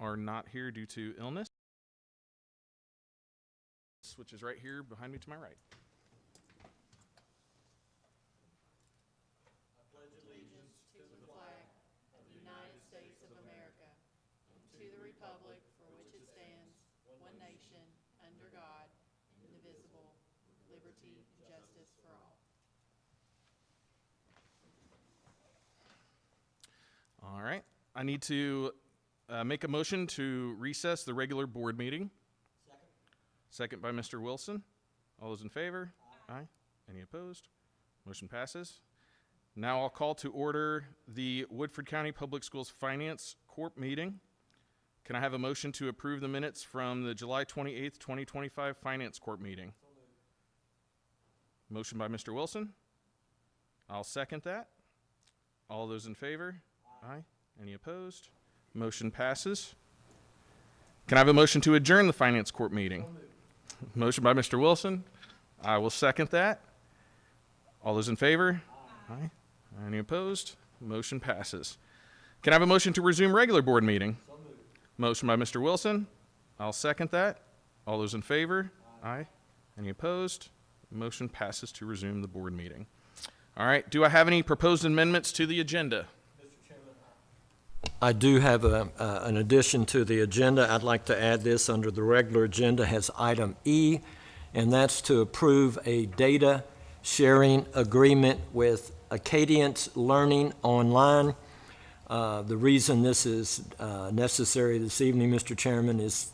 are not here due to illness, which is right here behind me to my right. I pledge allegiance to the flag of the United States of America, and to the republic for which it stands, one nation, under God, indivisible, with liberty and justice for all. All right. I need to make a motion to recess the regular board meeting. Second by Mr. Wilson. All those in favor? Aye. Any opposed? Motion passes. Now I'll call to order the Woodford County Public Schools Finance Corp meeting. Can I have a motion to approve the minutes from the July 28th, 2025 Finance Corp meeting? Motion by Mr. Wilson. I'll second that. All those in favor? Aye. Any opposed? Motion passes. Can I have a motion to adjourn the Finance Corp meeting? Motion by Mr. Wilson. I will second that. All those in favor? Aye. Any opposed? Motion passes. Can I have a motion to resume regular board meeting? Motion by Mr. Wilson. I'll second that. All those in favor? Aye. Any opposed? Motion passes to resume the board meeting. All right. Do I have any proposed amendments to the agenda? I do have an addition to the agenda. I'd like to add this under the regular agenda as item E, and that's to approve a data sharing agreement with Acadience Learning Online. The reason this is necessary this evening, Mr. Chairman, is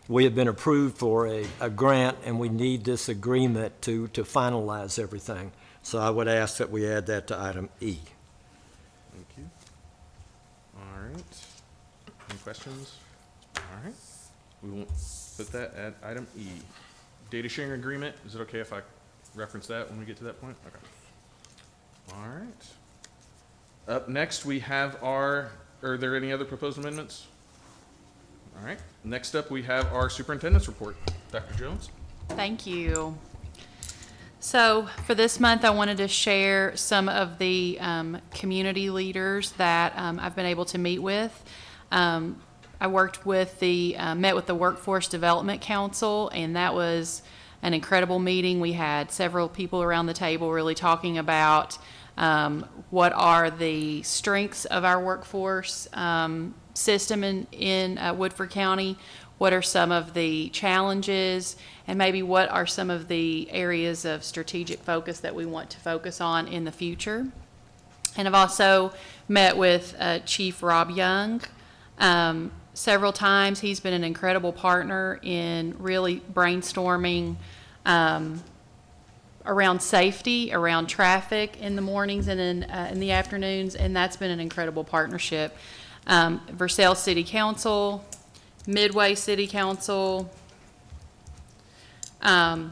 we have been approved for a grant, and we need this agreement to finalize everything. So I would ask that we add that to item E. Thank you. All right. Any questions? All right. We will put that at item E. Data sharing agreement. Is it okay if I reference that when we get to that point? Okay. All right. Up next, we have are there any other proposed amendments? All right. Next up, we have our superintendent's report. Dr. Jones. Thank you. So for this month, I wanted to share some of the community leaders that I've been able to meet with. I worked with met with the Workforce Development Council, and that was an incredible meeting. We had several people around the table really talking about what are the strengths of our workforce system in Woodford County, what are some of the challenges, and maybe what are some of the areas of strategic focus that we want to focus on in the future. And I've also met with Chief Rob Young several times. He's been an incredible partner in really brainstorming around safety, around traffic in the mornings and in the afternoons, and that's been an incredible partnership. Versailles City Council, Midway City Council. I've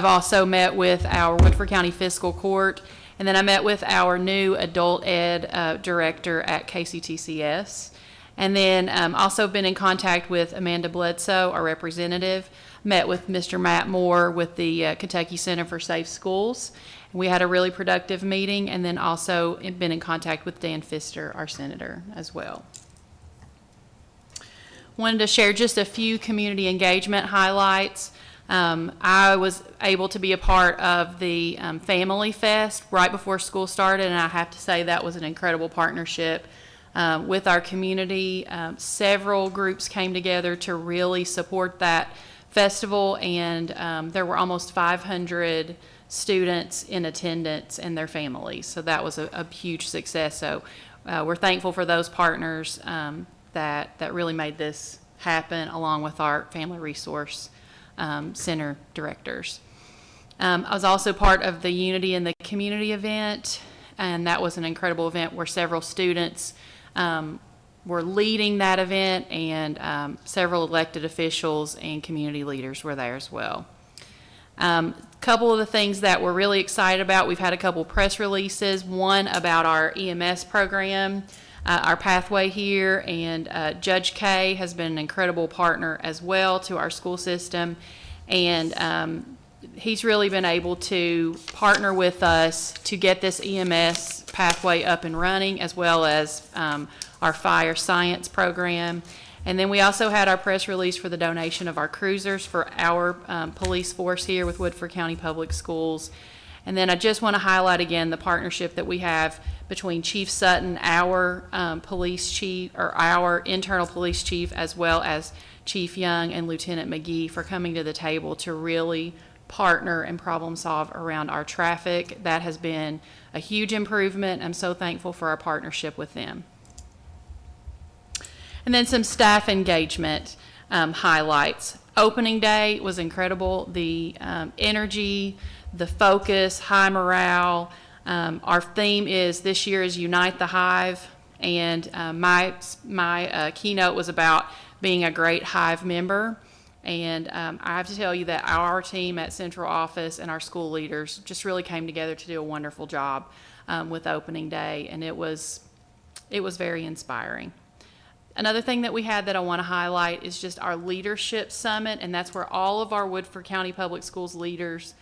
also met with our Woodford County Fiscal Court, and then I met with our new adult ed director at KCTCS. And then also been in contact with Amanda Bledsoe, our representative, met with Mr. Matt Moore with the Kentucky Center for Safe Schools. We had a really productive meeting, and then also been in contact with Dan Pfister, our senator, as well. Wanted to share just a few community engagement highlights. I was able to be a part of the Family Fest right before school started, and I have to say that was an incredible partnership with our community. Several groups came together to really support that festival, and there were almost 500 students in attendance and their families, so that was a huge success. So we're thankful for those partners that really made this happen, along with our Family Resource Center directors. I was also part of the Unity in the Community event, and that was an incredible event where several students were leading that event, and several elected officials and community leaders were there as well. Couple of the things that we're really excited about, we've had a couple press releases, one about our EMS program, our pathway here, and Judge Kay has been an incredible partner as well to our school system, and he's really been able to partner with us to get this EMS pathway up and running, as well as our fire science program. And then we also had our press release for the donation of our cruisers for our police force here with Woodford County Public Schools. And then I just want to highlight again the partnership that we have between Chief Sutton, our police chief, or our internal police chief, as well as Chief Young and Lieutenant McGee for coming to the table to really partner and problem solve around our traffic. That has been a huge improvement. I'm so thankful for our partnership with them. And then some staff engagement highlights. Opening day was incredible. The energy, the focus, high morale. Our theme is this year is Unite the Hive, and my keynote was about being a great Hive member. And I have to tell you that our team at Central Office and our school leaders just really came together to do a wonderful job with opening day, and it was very inspiring. Another thing that we had that I want to highlight is just our leadership summit, and that's where all of our Woodford County Public Schools leaders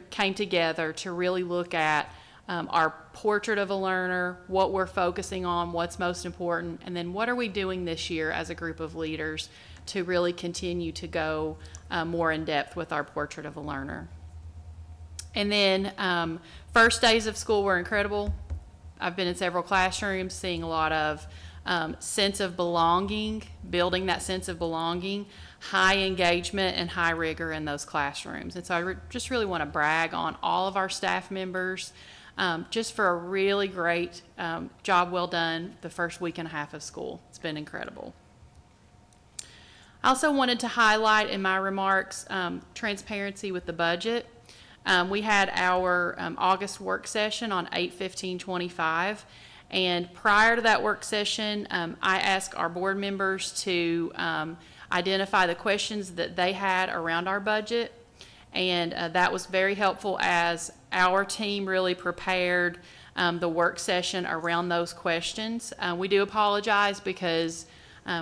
came together to really look at our portrait of a learner, what we're focusing on, what's most important, and then what are we doing this year as a group of leaders to really continue to go more in depth with our portrait of a learner. And then first days of school were incredible. I've been in several classrooms seeing a lot of sense of belonging, building that sense of belonging, high engagement and high rigor in those classrooms. And so I just really want to brag on all of our staff members just for a really great job well done the first week and a half of school. It's been incredible. I also wanted to highlight in my remarks transparency with the budget. We had our August work session on 8/15/25, and prior to that work session, I asked our board members to identify the questions that they had around our budget, and that was very helpful as our team really prepared the work session around those questions. We do apologize because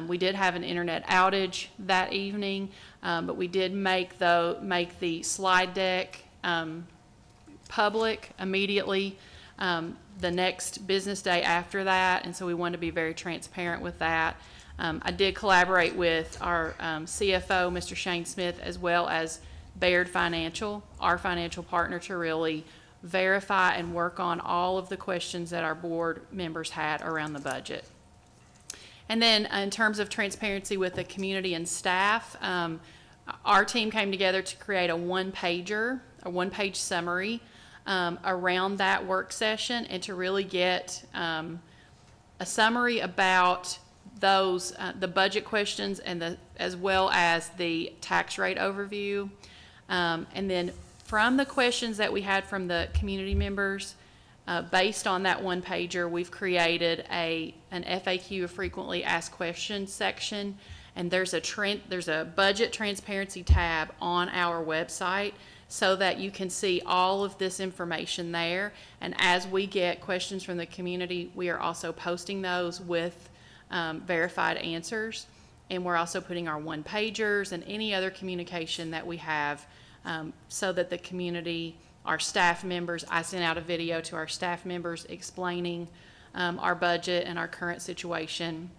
we did have an internet outage that evening, but we did make the slide deck public immediately the next business day after that, and so we wanted to be very transparent with that. I did collaborate with our CFO, Mr. Shane Smith, as well as Baird Financial, our financial partner, to really verify and work on all of the questions that our board members had around the budget. And then in terms of transparency with the community and staff, our team came together to create a one-page summary around that work session, and to really get a summary about those the budget questions and as well as the tax rate overview. And then from the questions that we had from the community members, based on that one pager, we've created an FAQ, a frequently asked questions section, and there's a budget transparency tab on our website so that you can see all of this information there. And as we get questions from the community, we are also posting those with verified answers, and we're also putting our one-pagers and any other communication that we have so that the community, our staff members, I sent out a video to our staff members explaining our budget and our current situation.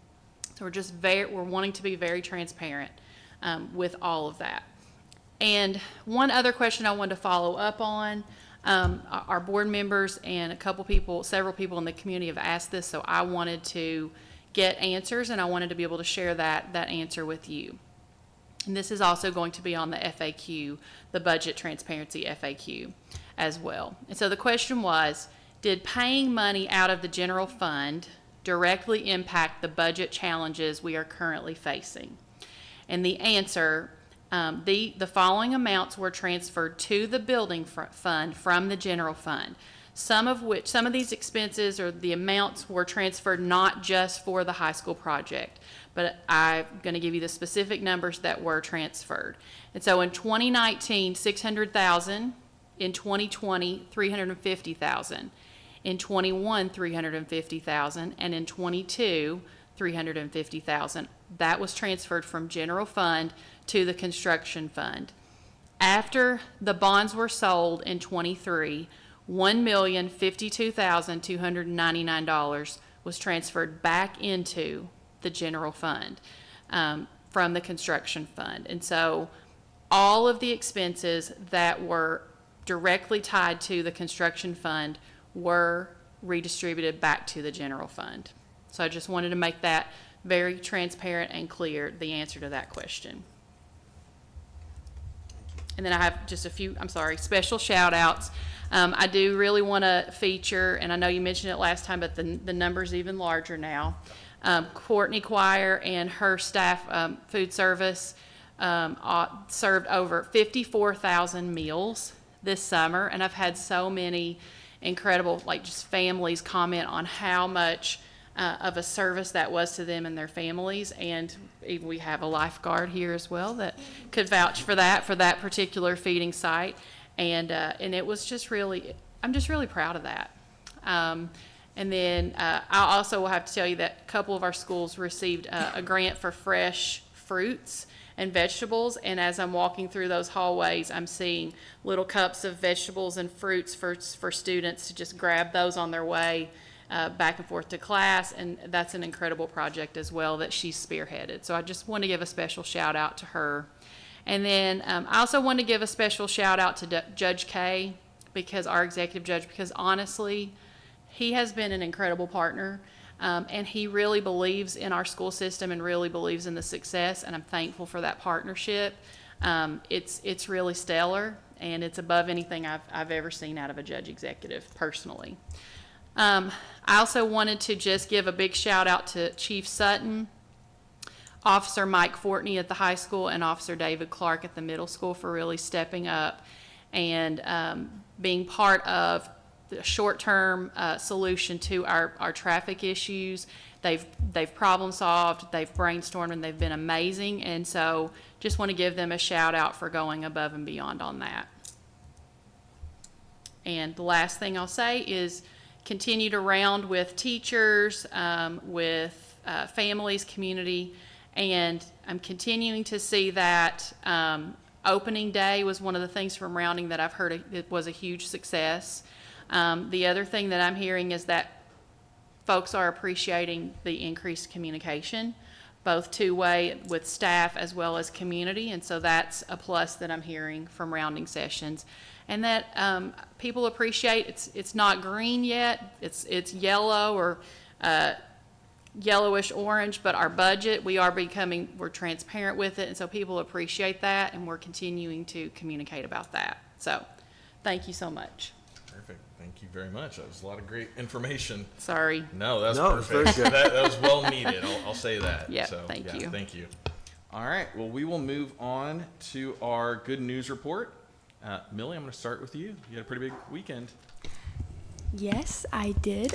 So we're wanting to be very transparent with all of that. And one other question I wanted to follow up on, our board members and several people in the community have asked this, so I wanted to get answers, and I wanted to be able to share that answer with you. And this is also going to be on the FAQ, the budget transparency FAQ as well. And so the question was, did paying money out of the general fund directly impact the budget challenges we are currently facing? And the answer, the following amounts were transferred to the building fund from the general fund. Some of these expenses or the amounts were transferred not just for the high school project, but I'm going to give you the specific numbers that were transferred. And so in 2019, $600,000, in 2020, $350,000, in 21, $350,000, and in 22, $350,000. That was transferred from general fund to the construction fund. After the bonds were sold in '23, $1,052,299 was transferred back into the general fund from the construction fund. And so all of the expenses that were directly tied to the construction fund were redistributed back to the general fund. So I just wanted to make that very transparent and clear, the answer to that question. And then I have just a few, special shout outs. I do really want to feature, and I know you mentioned it last time, but the number's even larger now. Courtney Quire and her staff, food service, served over 54,000 meals this summer, and I've had so many incredible, just families comment on how much of a service that was to them and their families. And even we have a lifeguard here as well that could vouch for that particular feeding site. And it was just really, I'm just really proud of that. And then I also will have to tell you that a couple of our schools received a grant for fresh fruits and vegetables, and as I'm walking through those hallways, I'm seeing little cups of vegetables and fruits for students to just grab those on their way back and forth to class, and that's an incredible project as well that she's spearheaded. So I just want to give a special shout out to her. And then I also want to give a special shout out to Judge Kay, because our executive judge, because honestly, he has been an incredible partner. And he really believes in our school system and really believes in the success, and I'm thankful for that partnership. It's really stellar, and it's above anything I've ever seen out of a judge executive personally. I also wanted to just give a big shout out to Chief Sutton, Officer Mike Fortney at the high school, and Officer David Clark at the middle school for really stepping up and being part of the short-term solution to our traffic issues. They've problem solved, they've brainstormed, and they've been amazing. And so just want to give them a shout out for going above and beyond on that. And the last thing I'll say is continue to round with teachers, with families, community, and I'm continuing to see that opening day was one of the things from rounding that I've heard it was a huge success. The other thing that I'm hearing is that folks are appreciating the increased communication, both two-way with staff as well as community, and so that's a plus that I'm hearing from rounding sessions. And that people appreciate it's not green yet, it's yellow or yellowish orange, but our budget, we're transparent with it, and so people appreciate that, and we're continuing to communicate about that. So thank you so much. Perfect. Thank you very much. That was a lot of great information. Sorry. No, that's No, it's very perfect. good. That was well needed. I'll say that. Yeah, So, thank you. Thank you. All right. Well, we will move on to our good news report. Millie, I'm going to start with you. You had a pretty big weekend. Yes, I did.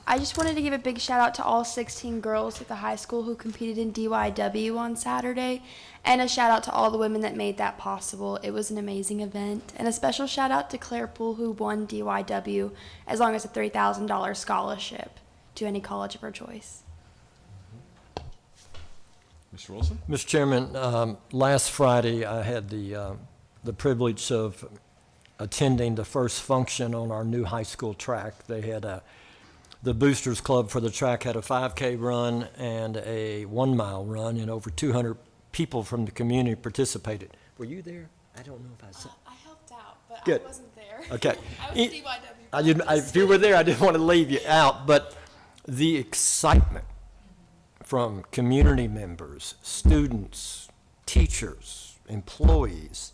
I just wanted to give a big shout out to all 16 girls at the high school who competed in DYW on Saturday, and a shout out to all the women that made that possible. It was an amazing event, and a special shout out to Claire Poole, who won DYW as long as a $3,000 scholarship to any college of her choice. Mr. Wilson? Mr. Chairman, last Friday, I had the privilege of attending the first function on our new high school track. They had the Boosters Club for the track had a 5K run and a 1 mile run, and over 200 people from the community participated. Were you there? I don't know if I saw. I helped out, but Good. I wasn't there. Okay. I was DYW. If you were there, I didn't want to leave you out, but the excitement from community members, students, teachers, employees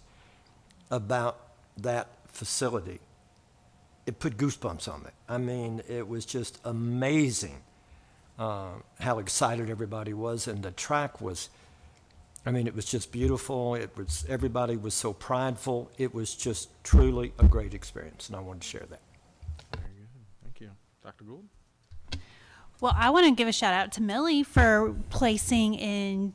about that facility, it put goosebumps on me. I mean, it was just amazing how excited everybody was, and the track was, I mean, it was just beautiful. Everybody was so prideful. It was just truly a great experience, and I wanted to share that. Very good. Thank you. Dr. Gould? Well, I want to give a shout out to Millie for placing in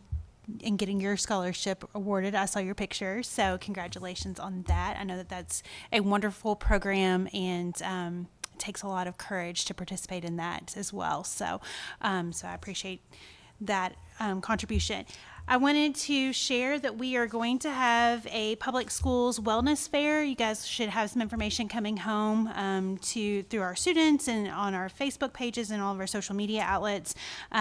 and getting your scholarship awarded. I saw your picture, so congratulations on that. I know that that's a wonderful program, and it takes a lot of courage to participate in that as well. So I appreciate that contribution. I wanted to share that we are going to have a public schools wellness fair. You guys should have some information coming home through our students and on our Facebook pages and all of our social media outlets.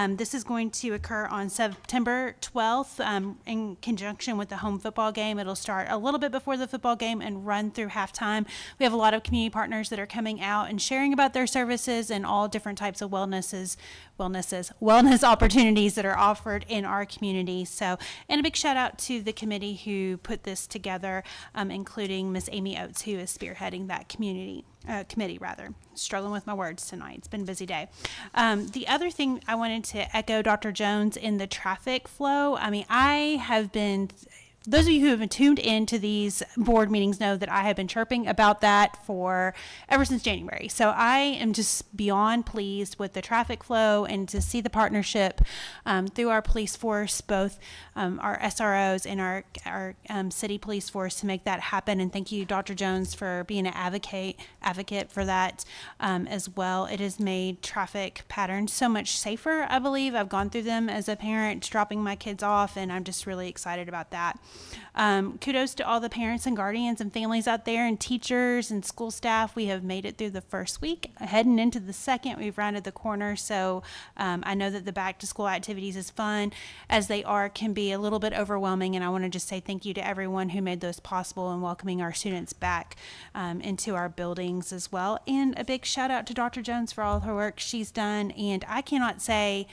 This is going to occur on September 12th in conjunction with the home football game. It'll start a little bit before the football game and run through halftime. We have a lot of community partners that are coming out and sharing about their services and all different types of wellness opportunities that are offered in our community. So, and a big shout out to the committee who put this together, including Miss Amy Oates, who is spearheading that committee. Struggling with my words tonight. It's been a busy day. The other thing I wanted to echo Dr. Jones in the traffic flow. I mean, those of you who have been tuned into these board meetings know that I have been chirping about that for ever since January. So I am just beyond pleased with the traffic flow and to see the partnership through our police force, both our SROs and our city police force to make that happen. And thank you, Dr. Jones, for being an advocate for that as well. It has made traffic patterns so much safer, I believe. I've gone through them as a parent, dropping my kids off, and I'm just really excited about that. Kudos to all the parents and guardians and families out there and teachers and school staff. We have made it through the first week. Heading into the second, we've rounded the corner. So I know that the back to school activities, as fun as they are, can be a little bit overwhelming. And I want to just say thank you to everyone who made those possible and welcoming our students back into our buildings as well. And a big shout out to Dr. Jones for all of her work she's done. And I cannot say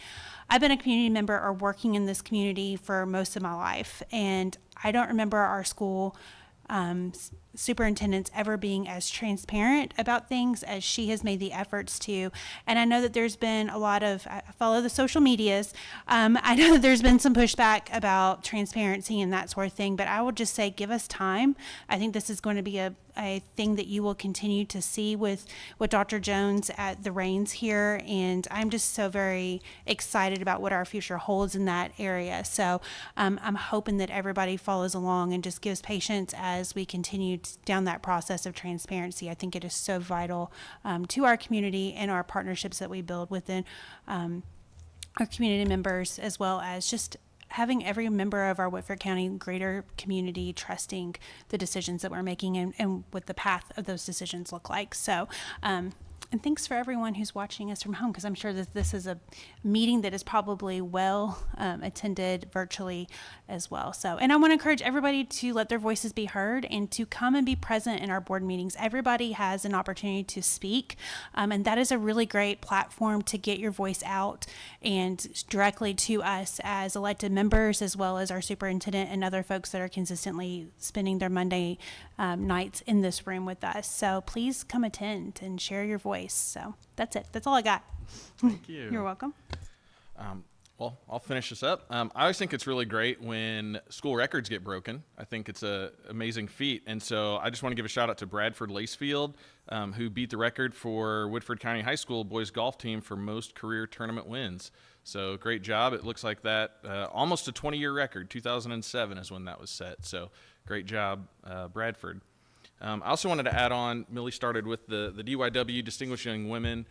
I've been a community member or working in this community for most of my life, and I don't remember our school superintendents ever being as transparent about things as she has made the efforts to. And I know that there's been a lot of, I follow the social medias. I know that there's been some pushback about transparency and that sort of thing, but I would just say, give us time. I think this is going to be a thing that you will continue to see with Dr. Jones at the reins here. And I'm just so very excited about what our future holds in that area. So I'm hoping that everybody follows along and just gives patience as we continue down that process of transparency. I think it is so vital to our community and our partnerships that we build within our community members, as well as just having every member of our Whitford County greater community trusting the decisions that we're making and what the path of those decisions look like. So, and thanks for everyone who's watching us from home, because I'm sure that this is a meeting that is probably well attended virtually as well. So, and I want to encourage everybody to let their voices be heard and to come and be present in our board meetings. Everybody has an opportunity to speak, and that is a really great platform to get your voice out and directly to us as elected members, as well as our superintendent and other folks that are consistently spending their Monday nights in this room with us. So please come attend and share your voice. So that's it. That's all I got. Thank you. You're welcome. Well, I'll finish this up. I always think it's really great when school records get broken. I think it's an amazing feat. And so I just want to give a shout out to Bradford Lacefield, who beat the record for Whitford County High School boys golf team for most career tournament wins. So great job. It looks like that almost a 20-year record. 2007 is when that was set. So great job, Bradford. I also wanted to add on, Millie started with the DYW Distinguished Young Women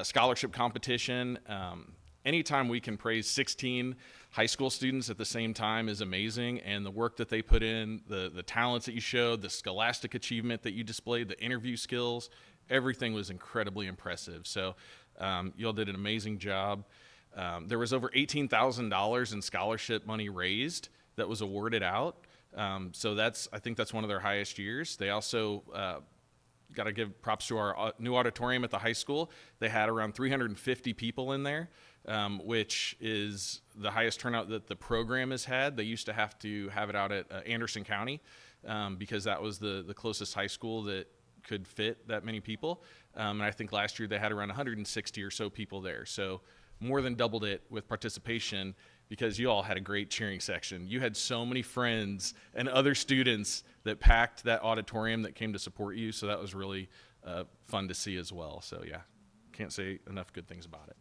Scholarship Competition. Anytime we can praise 16 high school students at the same time is amazing, and the work that they put in, the talents that you showed, the scholastic achievement that you displayed, the interview skills, everything was incredibly impressive. So you all did an amazing job. There was over $18,000 in scholarship money raised that was awarded out. So I think that's one of their highest years. They also got to give props to our new auditorium at the high school. They had around 350 people in there, which is the highest turnout that the program has had. They used to have it out at Anderson County because that was the closest high school that could fit that many people. And I think last year they had around 160 or so people there. So more than doubled it with participation, because you all had a great cheering section. You had so many friends and other students that packed that auditorium that came to support you, so that was really fun to see as well. So yeah, can't say enough good things about it.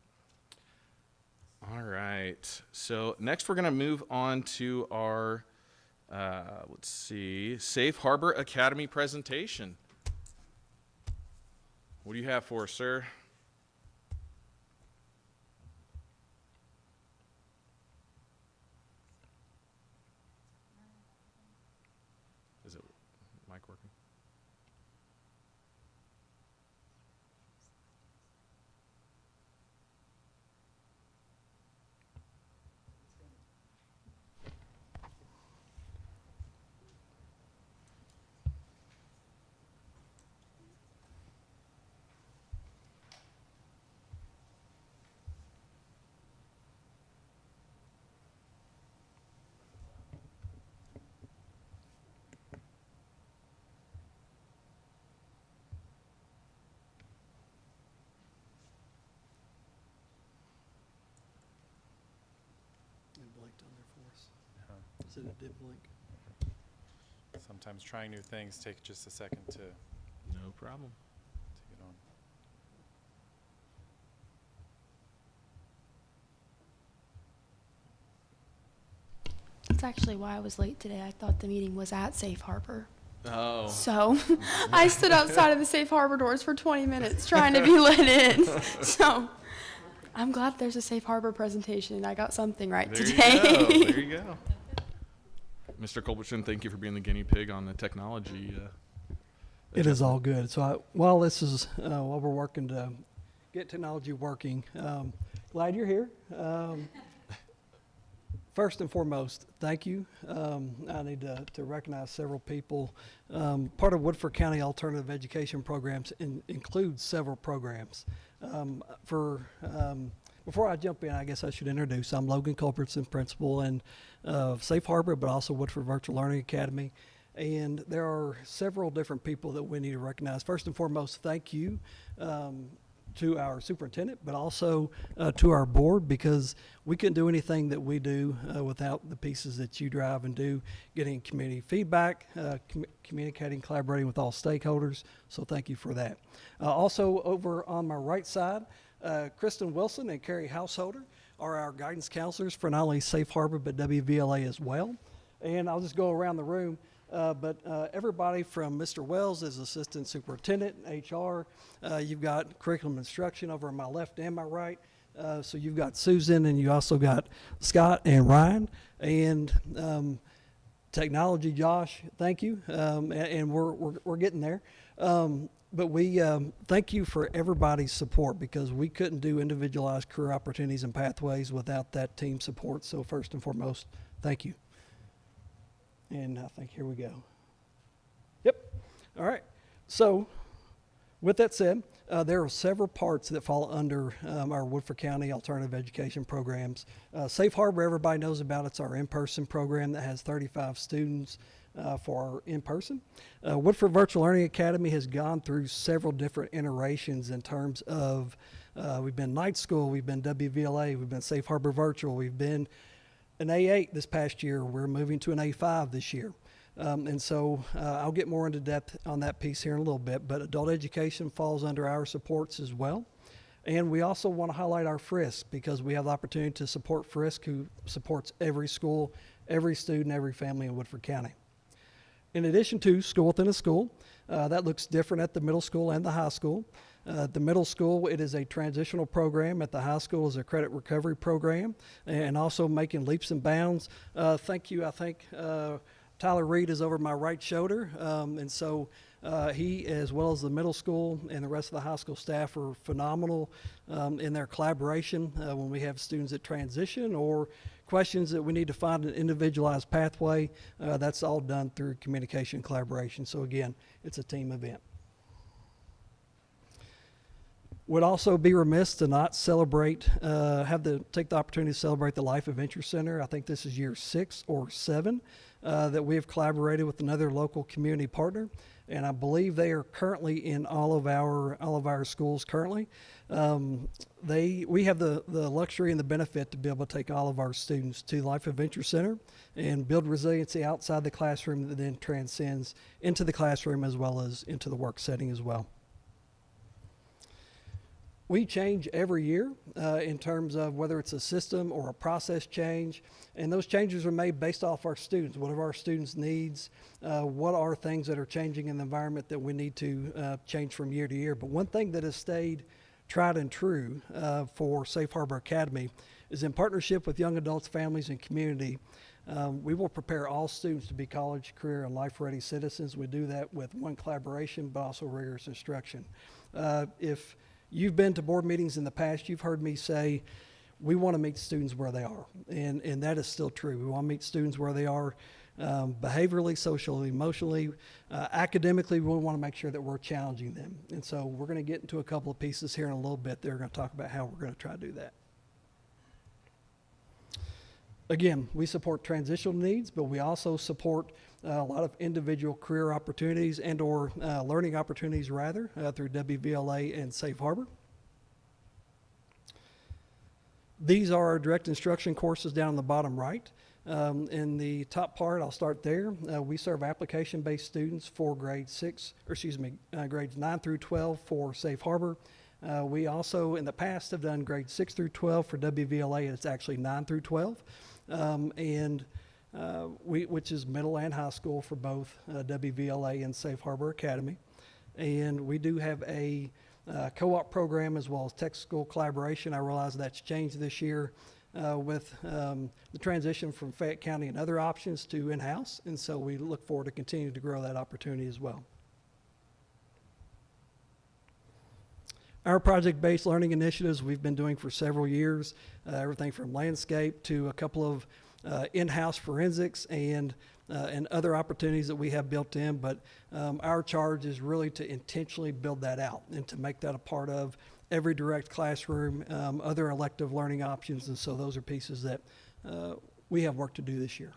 All right, so next we're gonna move on to our, Safe Harbor Academy presentation. What do you have for us, sir? and it did blink. Sometimes trying new things take just a second to No problem. get on. That's actually why I was late today. I thought the meeting was at Safe Harbor. Oh. So I stood outside of the Safe Harbor doors for 20 minutes trying to be let in. So I'm glad there's a Safe Harbor presentation. I got something right There today. you go. There you go. Mr. Culbertson, thank you for being the guinea pig on the technology. It is all good. So while this is, while we're working to get technology working, glad you're here. First and foremost, thank you. I need to recognize several people. Part of Woodford County Alternative Education Programs includes several programs. Before I jump in, I guess I should introduce. I'm Logan Culbertson, principal in Safe Harbor, but also Woodford Virtual Learning Academy. And there are several different people that we need to recognize. First and foremost, thank you to our superintendent, but also to our board, because we couldn't do anything that we do without the pieces that you drive and do, getting community feedback, communicating, collaborating with all stakeholders. So thank you for that. Also over on my right side, Kristen Wilson and Carrie Householder are our guidance counselors for not only Safe Harbor, but WVLA as well. And I'll just go around the room. But everybody from Mr. Wells as assistant superintendent, HR, you've got curriculum instruction over on my left and my right. So you've got Susan, and you also got Scott and Ryan, and technology, Josh. Thank you, and we're getting there. But we thank you for everybody's support, because we couldn't do individualized career opportunities and pathways without that team support. So first and foremost, thank you. And I think here we go. Yep. All right. So with that said, there are several parts that fall under our Woodford County Alternative Education Programs. Safe Harbor, everybody knows about. It's our in-person program that has 35 students for our in-person. Woodford Virtual Learning Academy has gone through several different iterations in terms of, we've been night school, we've been WVLA, we've been Safe Harbor Virtual, we've been an A8 this past year. We're moving to an A5 this year. And so I'll get more into depth on that piece here in a little bit, but adult education falls under our supports as well. And we also want to highlight our FRISC, because we have the opportunity to support FRISC, who supports every school, every student, every family in Woodford County. In addition to School Within a School, that looks different at the middle school and the high school. At the middle school, it is a transitional program. At the high school is a credit recovery program, and also making leaps and bounds. Thank you. I think Tyler Reed is over my right shoulder, and so he, as well as the middle school and the rest of the high school staff, are phenomenal in their collaboration when we have students that transition or questions that we need to find an individualized pathway. That's all done through communication and collaboration. So again, it's a team event. Would also be remiss to not celebrate, take the opportunity to celebrate the Life Adventure Center. I think this is year 6 or 7 that we have collaborated with another local community partner, and I believe they are currently in all of our schools currently. We have the luxury and the benefit to be able to take all of our students to Life Adventure Center and build resiliency outside the classroom that then transcends into the classroom as well as into the work setting as well. We change every year in terms of whether it's a system or a process change, and those changes are made based off our students. What are our students' needs? What are things that are changing in the environment that we need to change from year to year? But one thing that has stayed tried and true for Safe Harbor Academy is, in partnership with young adults, families, and community, we will prepare all students to be college, career, and life-ready citizens. We do that with one, collaboration, but also rigorous instruction. If you've been to board meetings in the past, you've heard me say we want to meet students where they are, and that is still true. We want to meet students where they are behaviorally, socially, emotionally, academically. We want to make sure that we're challenging them. And so we're going to get into a couple of pieces here in a little bit. They're going to talk about how we're going to try to do that. Again, we support transitional needs, but we also support a lot of individual career opportunities and or learning opportunities rather through WVLA and Safe Harbor. These are our direct instruction courses down on the bottom right. In the top part, I'll start there. We serve application-based students for grades 9 through 12 for Safe Harbor. We also, in the past, have done grades 6 through 12 for WVLA, and it's actually 9 through 12. Which is middle and high school for both WVLA and Safe Harbor Academy. And we do have a co-op program as well as tech school collaboration. I realize that's changed this year with the transition from Fayette County and other options to in-house. And so we look forward to continuing to grow that opportunity as well. Our project-based learning initiatives we've been doing for several years, everything from landscape to a couple of in-house forensics and other opportunities that we have built in, but our charge is really to intentionally build that out and to make that a part of every direct classroom, other elective learning options, and so those are pieces that we have work to do this year.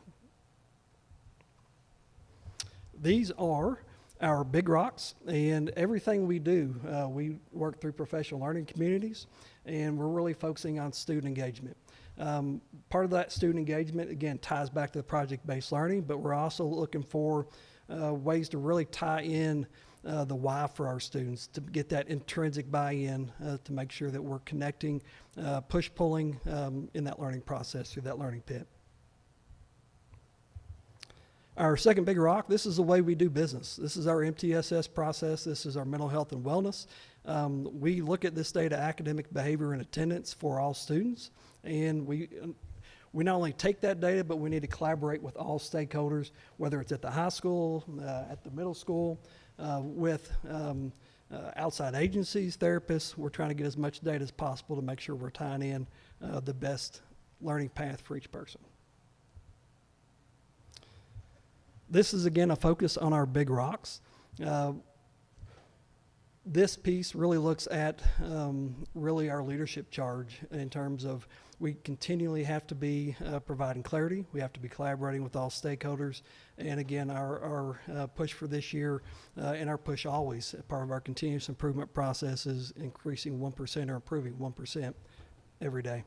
These are our big rocks, and everything we do, we work through professional learning communities, and we're really focusing on student engagement. Part of that student engagement, again, ties back to the project-based learning, but we're also looking for ways to really tie in the why for our students, to get that intrinsic buy-in, to make sure that we're connecting, push-pulling in that learning process through that learning pit. Our second big rock, this is the way we do business. This is our MTSS process. This is our mental health and wellness. We look at this data, academic behavior and attendance for all students, and we not only take that data, but we need to collaborate with all stakeholders, whether it's at the high school, at the middle school, with outside agencies, therapists. We're trying to get as much data as possible to make sure we're tying in the best learning path for each person. This is, again, a focus on our big rocks. This piece really looks at really our leadership charge in terms of we continually have to be providing clarity. We have to be collaborating with all stakeholders. And again, our push for this year and our push always, part of our continuous improvement process is increasing 1% or improving 1% every day.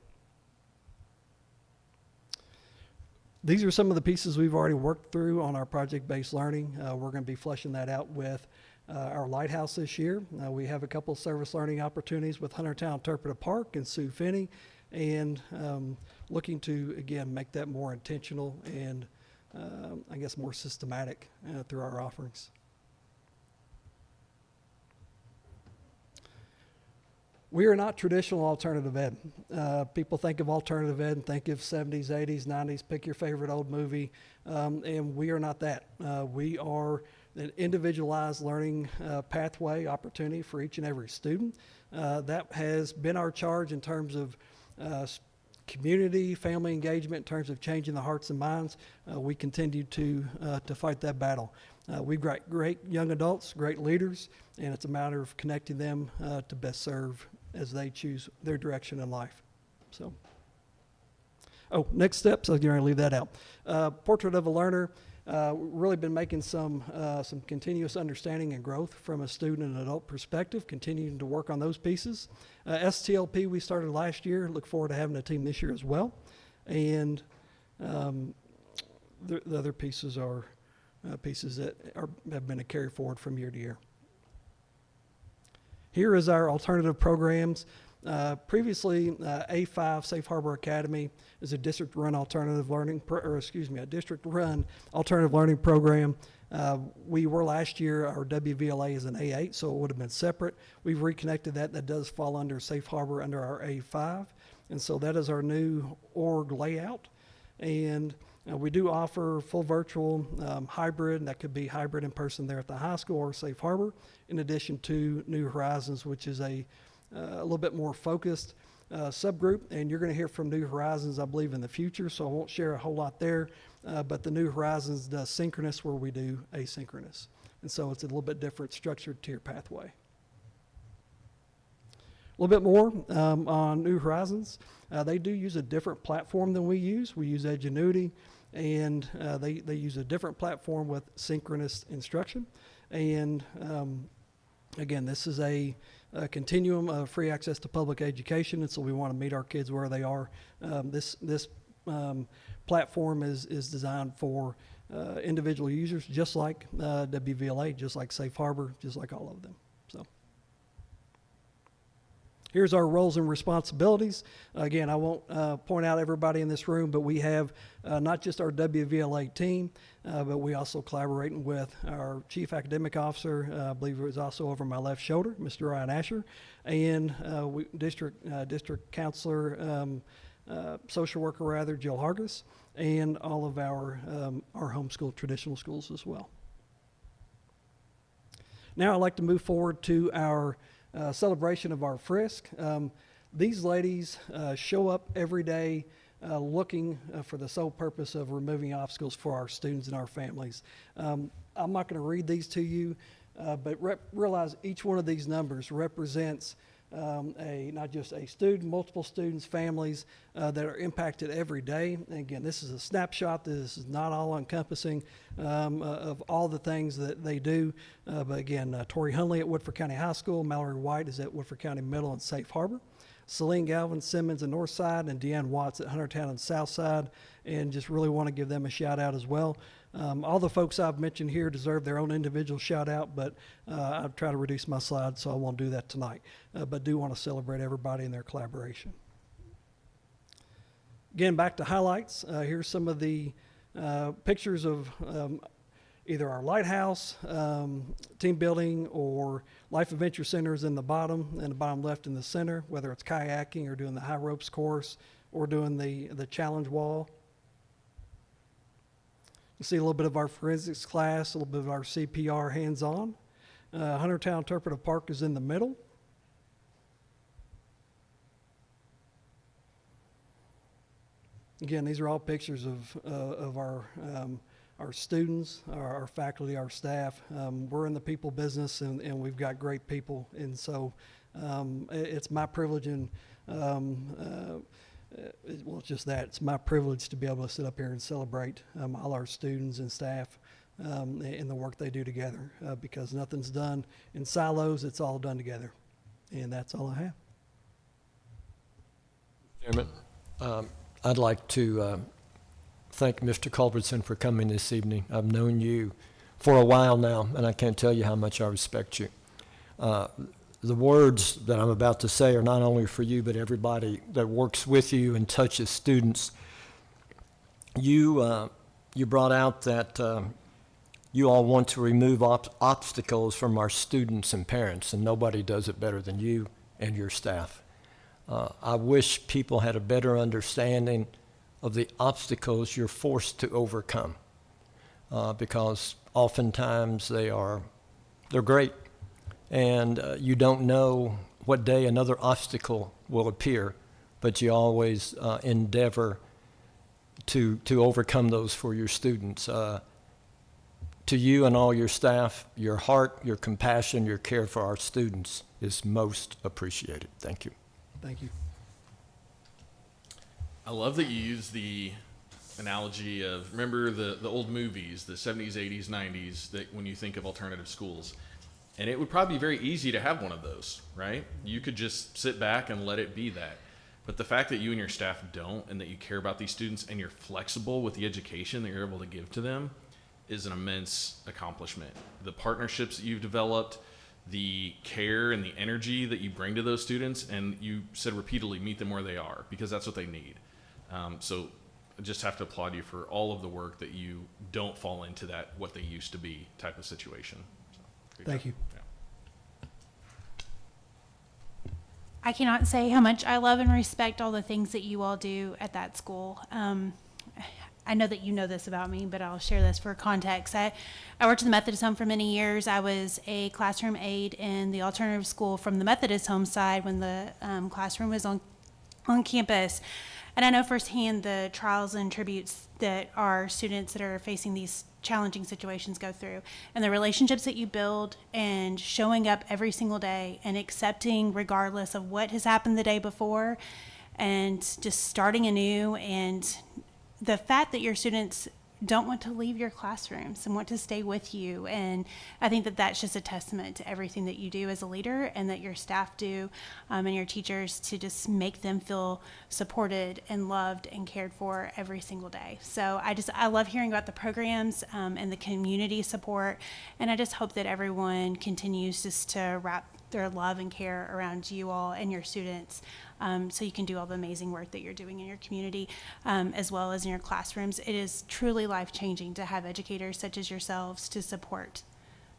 These are some of the pieces we've already worked through on our project-based learning. We're going to be fleshing that out with our Lighthouse this year. We have a couple of service learning opportunities with Huntertown Interpretive Park and Sioux Finney, and looking to, again, make that more intentional and, I guess, more systematic through our offerings. We are not traditional alternative ed. People think of alternative ed and think of 70s, 80s, 90s, pick your favorite old movie, and we are not that. We are an individualized learning pathway opportunity for each and every student. That has been our charge in terms of community, family engagement, in terms of changing the hearts and minds. We continue to fight that battle. We've got great young adults, great leaders, and it's a matter of connecting them to best serve as they choose their direction in life. So, next steps, I'm going to leave that out. Portrait of a Learner, really been making some continuous understanding and growth from a student and adult perspective, continuing to work on those pieces. STLP we started last year, look forward to having a team this year as well. And the other pieces are pieces that have been a carry forward from year to year. Here is our alternative programs. Previously, A5 Safe Harbor Academy is a district-run alternative learning, a district-run alternative learning program. We were last year, our WVLA is an A8, so it would have been separate. We've reconnected that. That does fall under Safe Harbor under our A5, and so that is our new org layout. And we do offer full virtual hybrid, and that could be hybrid in person there at the high school or Safe Harbor, in addition to New Horizons, which is a little bit more focused subgroup, and you're going to hear from New Horizons, I believe, in the future, so I won't share a whole lot there, but the New Horizons does synchronous where we do asynchronous, and so it's a little bit different structured tier pathway. A little bit more on New Horizons. They do use a different platform than we use. We use Edgenuity, and they use a different platform with synchronous instruction, and again, this is a continuum of free access to public education, and so we want to meet our kids where they are. This platform is designed for individual users, just like WVLA, just like Safe Harbor, just like all of them. So here's our roles and responsibilities. Again, I won't point out everybody in this room, but we have not just our WVLA team, but we also collaborating with our Chief Academic Officer, I believe it was also over my left shoulder, Mr. Ryan Asher, and District Counselor, Social Worker rather, Jill Hargis, and all of our homeschool traditional schools as well. Now I'd like to move forward to our celebration of our Frisk. These ladies show up every day looking for the sole purpose of removing obstacles for our students and our families. I'm not going to read these to you, but realize each one of these numbers represents not just a student, multiple students, families that are impacted every day. And again, this is a snapshot. This is not all encompassing of all the things that they do. But again, Tori Hunley at Woodford County High School, Mallory White is at Woodford County Middle and Safe Harbor, Celine Galvin Simmons at Northside, and Deanne Watts at Huntertown and Southside. And just really want to give them a shout out as well. All the folks I've mentioned here deserve their own individual shout out, but I've tried to reduce my slides, so I won't do that tonight. But do want to celebrate everybody in their collaboration. Again, back to highlights. Here's some of the pictures of either our lighthouse, team building, or Life Adventure Centers in the bottom, and the bottom left in the center, whether it's kayaking or doing the high ropes course or doing the challenge wall. You see a little bit of our forensics class, a little bit of our CPR hands-on. Huntertown Interpretive Park is in the middle. Again, these are all pictures of our students, our faculty, our staff. We're in the people business, and we've got great people. And so it's my privilege and well, it's just that. It's my privilege to be able to sit up here and celebrate all our students and staff and the work they do together because nothing's done in silos. It's all done together. And that's all I have. Chairman, I'd like to thank Mr. Culbertson for coming this evening. I've known you for a while now, and I can't tell you how much I respect you. The words that I'm about to say are not only for you, but everybody that works with you and touches students. You brought out that you all want to remove obstacles from our students and parents, and nobody does it better than you and your staff. I wish people had a better understanding of the obstacles you're forced to overcome, because oftentimes they're great. And you don't know what day another obstacle will appear, but you always endeavor to overcome those for your students. To you and all your staff, your heart, your compassion, your care for our students is most appreciated. Thank you. Thank you. I love that you use the analogy of, remember the old movies, the 70s, 80s, 90s, that when you think of alternative schools. And it would probably be very easy to have one of those, right? You could just sit back and let it be that. But the fact that you and your staff don't, and that you care about these students and you're flexible with the education that you're able to give to them is an immense accomplishment. The partnerships that you've developed, the care and the energy that you bring to those students, and you said repeatedly, meet them where they are, because that's what they need. So I just have to applaud you for all of the work that you don't fall into that what they used to be type of situation. Thank you. Yeah. I cannot say how much I love and respect all the things that you all do at that school. I know that you know this about me, but I'll share this for context. I worked in the Methodist home for many years. I was a classroom aide in the alternative school from the Methodist home side when the classroom was on campus. And I know firsthand the trials and tributes that our students that are facing these challenging situations go through, and the relationships that you build, and showing up every single day and accepting regardless of what has happened the day before, and just starting anew. And the fact that your students don't want to leave your classrooms and want to stay with you. And I think that that's just a testament to everything that you do as a leader and that your staff do, and your teachers, to just make them feel supported and loved and cared for every single day. So I love hearing about the programs and the community support, and I just hope that everyone continues just to wrap their love and care around you all and your students, so you can do all the amazing work that you're doing in your community, as well as in your classrooms. It is truly life-changing to have educators such as yourselves to support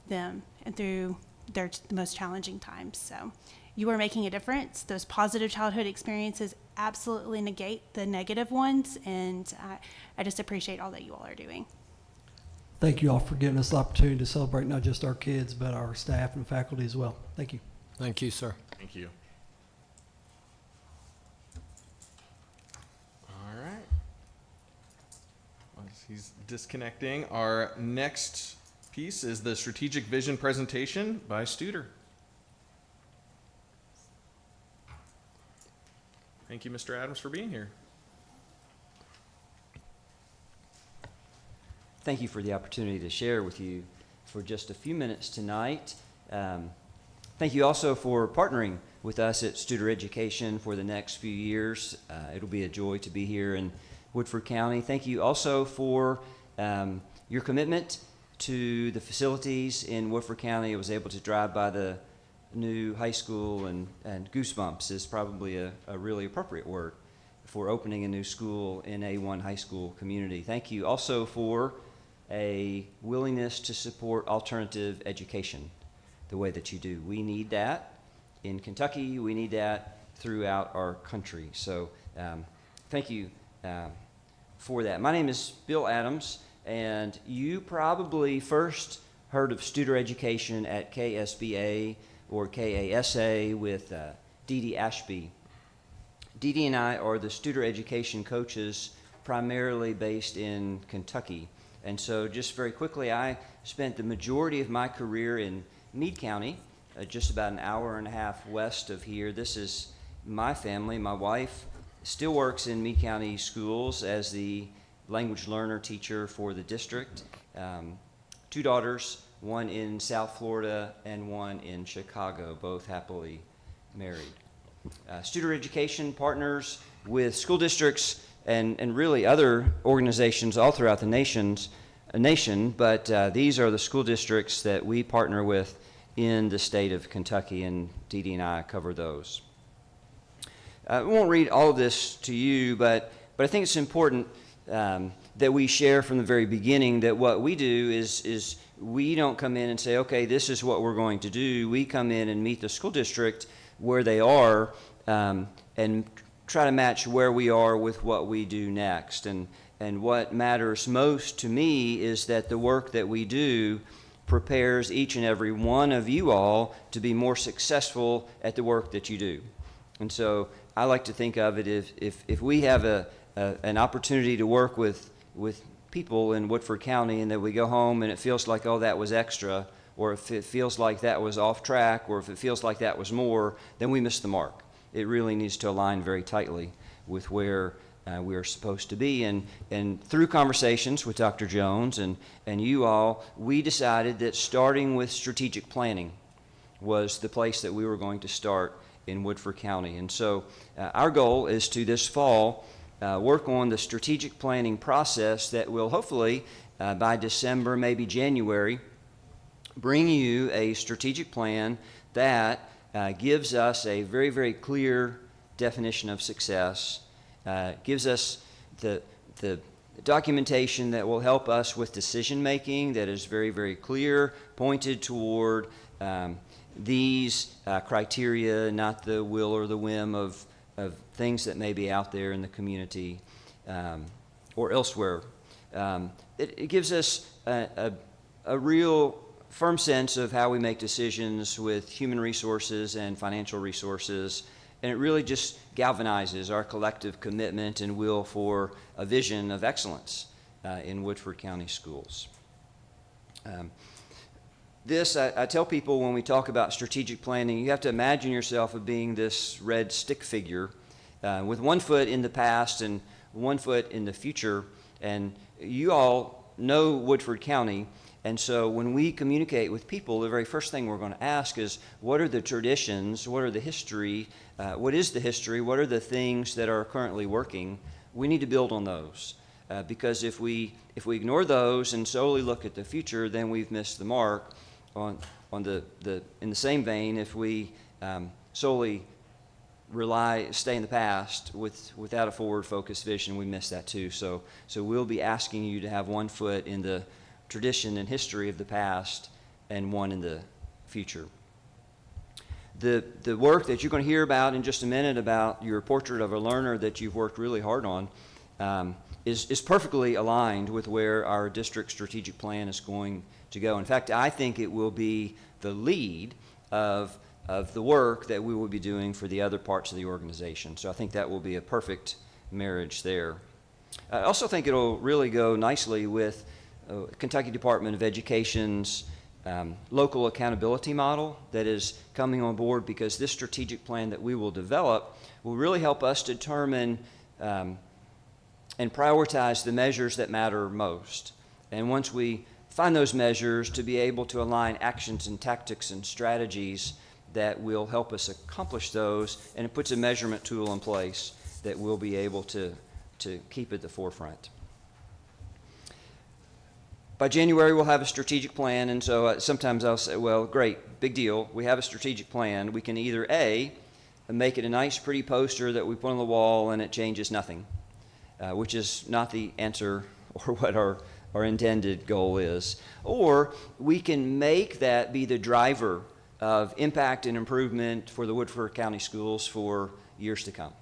them and through the most challenging times. So you are making a difference. Those positive childhood experiences absolutely negate the negative ones, and I just appreciate all that you all are doing. Thank you all for giving us the opportunity to celebrate not just our kids, but our staff and faculty as well. Thank you. Thank you, sir. Thank you. All right. Once he's disconnecting, our next piece is the strategic vision presentation by Studer. Thank you, Mr. Adams, for being here. Thank you for the opportunity to share with you for just a few minutes tonight. Thank you also for partnering with us at Studer Education for the next few years. It'll be a joy to be here in Woodford County. Thank you also for your commitment to the facilities in Woodford County. I was able to drive by the new high school, and goosebumps is probably a really appropriate word for opening a new school in A1 high school community. Thank you also for a willingness to support alternative education the way that you do. We need that in Kentucky. We need that throughout our country. So thank you for that. My name is Bill Adams, and you probably first heard of Studer Education at KSBA or KASA with Dee Dee Ashby. Dee Dee and I are the Studer Education coaches, primarily based in Kentucky. And so just very quickly, I spent the majority of my career in Meade County, just about an hour and a half west of here. This is my family. My wife still works in Meade County schools as the language learner teacher for the district. 2 daughters, one in South Florida and one in Chicago, both happily married. Studer Education partners with school districts and really other organizations all throughout the nation, but these are the school districts that we partner with in the state of Kentucky, and Dee Dee and I cover those. I won't read all of this to you, but I think it's important that we share from the very beginning that what we do is we don't come in and say, okay, this is what we're going to do. We come in and meet the school district where they are, and try to match where we are with what we do next. And what matters most to me is that the work that we do prepares each and every one of you all to be more successful at the work that you do. And so I like to think of it if we have an opportunity to work with people in Woodford County, and that we go home and it feels like, oh, that was extra, or if it feels like that was off track, or if it feels like that was more, then we missed the mark. It really needs to align very tightly with where we are supposed to be. And through conversations with Dr. Jones and you all, we decided that starting with strategic planning was the place that we were going to start in Woodford County. And so our goal is to, this fall, work on the strategic planning process that will hopefully, by December, maybe January, bring you a strategic plan that gives us a very, very clear definition of success, gives us the documentation that will help us with decision making that is very, very clear, pointed toward these criteria, not the will or the whim of things that may be out there in the community or elsewhere. It gives us a real firm sense of how we make decisions with human resources and financial resources, and it really just galvanizes our collective commitment and will for a vision of excellence in Woodford County schools. I tell people when we talk about strategic planning, you have to imagine yourself as being this red stick figure with one foot in the past and one foot in the future. And you all know Woodford County, and so when we communicate with people, the very first thing we're going to ask is, what are the traditions, what are the history, what is the history, what are the things that are currently working? We need to build on those, because if we ignore those and solely look at the future, then we've missed the mark. In the same vein, if we solely stay in the past without a forward-focused vision, we miss that too. So we'll be asking you to have one foot in the tradition and history of the past and one in the future. The work that you're going to hear about in just a minute about your portrait of a learner that you've worked really hard on is perfectly aligned with where our district strategic plan is going to go. In fact, I think it will be the lead of the work that we will be doing for the other parts of the organization. So I think that will be a perfect marriage there. I also think it'll really go nicely with Kentucky Department of Education's local accountability model that is coming on board, because this strategic plan that we will develop will really help us determine and prioritize the measures that matter most. And once we find those measures, to be able to align actions and tactics and strategies that will help us accomplish those, and it puts a measurement tool in place that we'll be able to keep at the forefront. By January, we'll have a strategic plan, and so sometimes I'll say, well, great, big deal, we have a strategic plan. We can either A, make it a nice, pretty poster that we put on the wall and it changes nothing, which is not the answer or what our intended goal is. Or we can make that be the driver of impact and improvement for the Woodford County schools for years to come.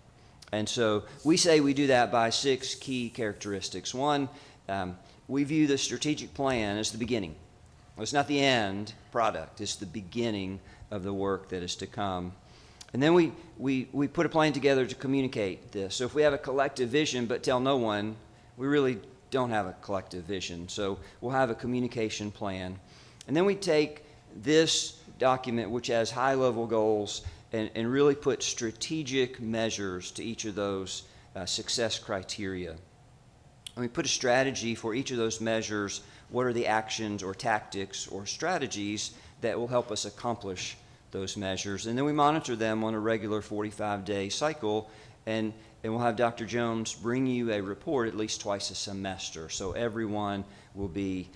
And so we say we do that by 6 key characteristics. One, we view the strategic plan as the beginning. Well, it's not the end product, it's the beginning of the work that is to come. And then we put a plan together to communicate this. So if we have a collective vision but tell no one, we really don't have a collective vision. So we'll have a communication plan. And then we take this document, which has high-level goals, and really put strategic measures to each of those success criteria. And we put a strategy for each of those measures. What are the actions or tactics or strategies that will help us accomplish those measures? And then we monitor them on a regular 45-day cycle, and we'll have Dr. Jones bring you a report at least twice a semester, so everyone will be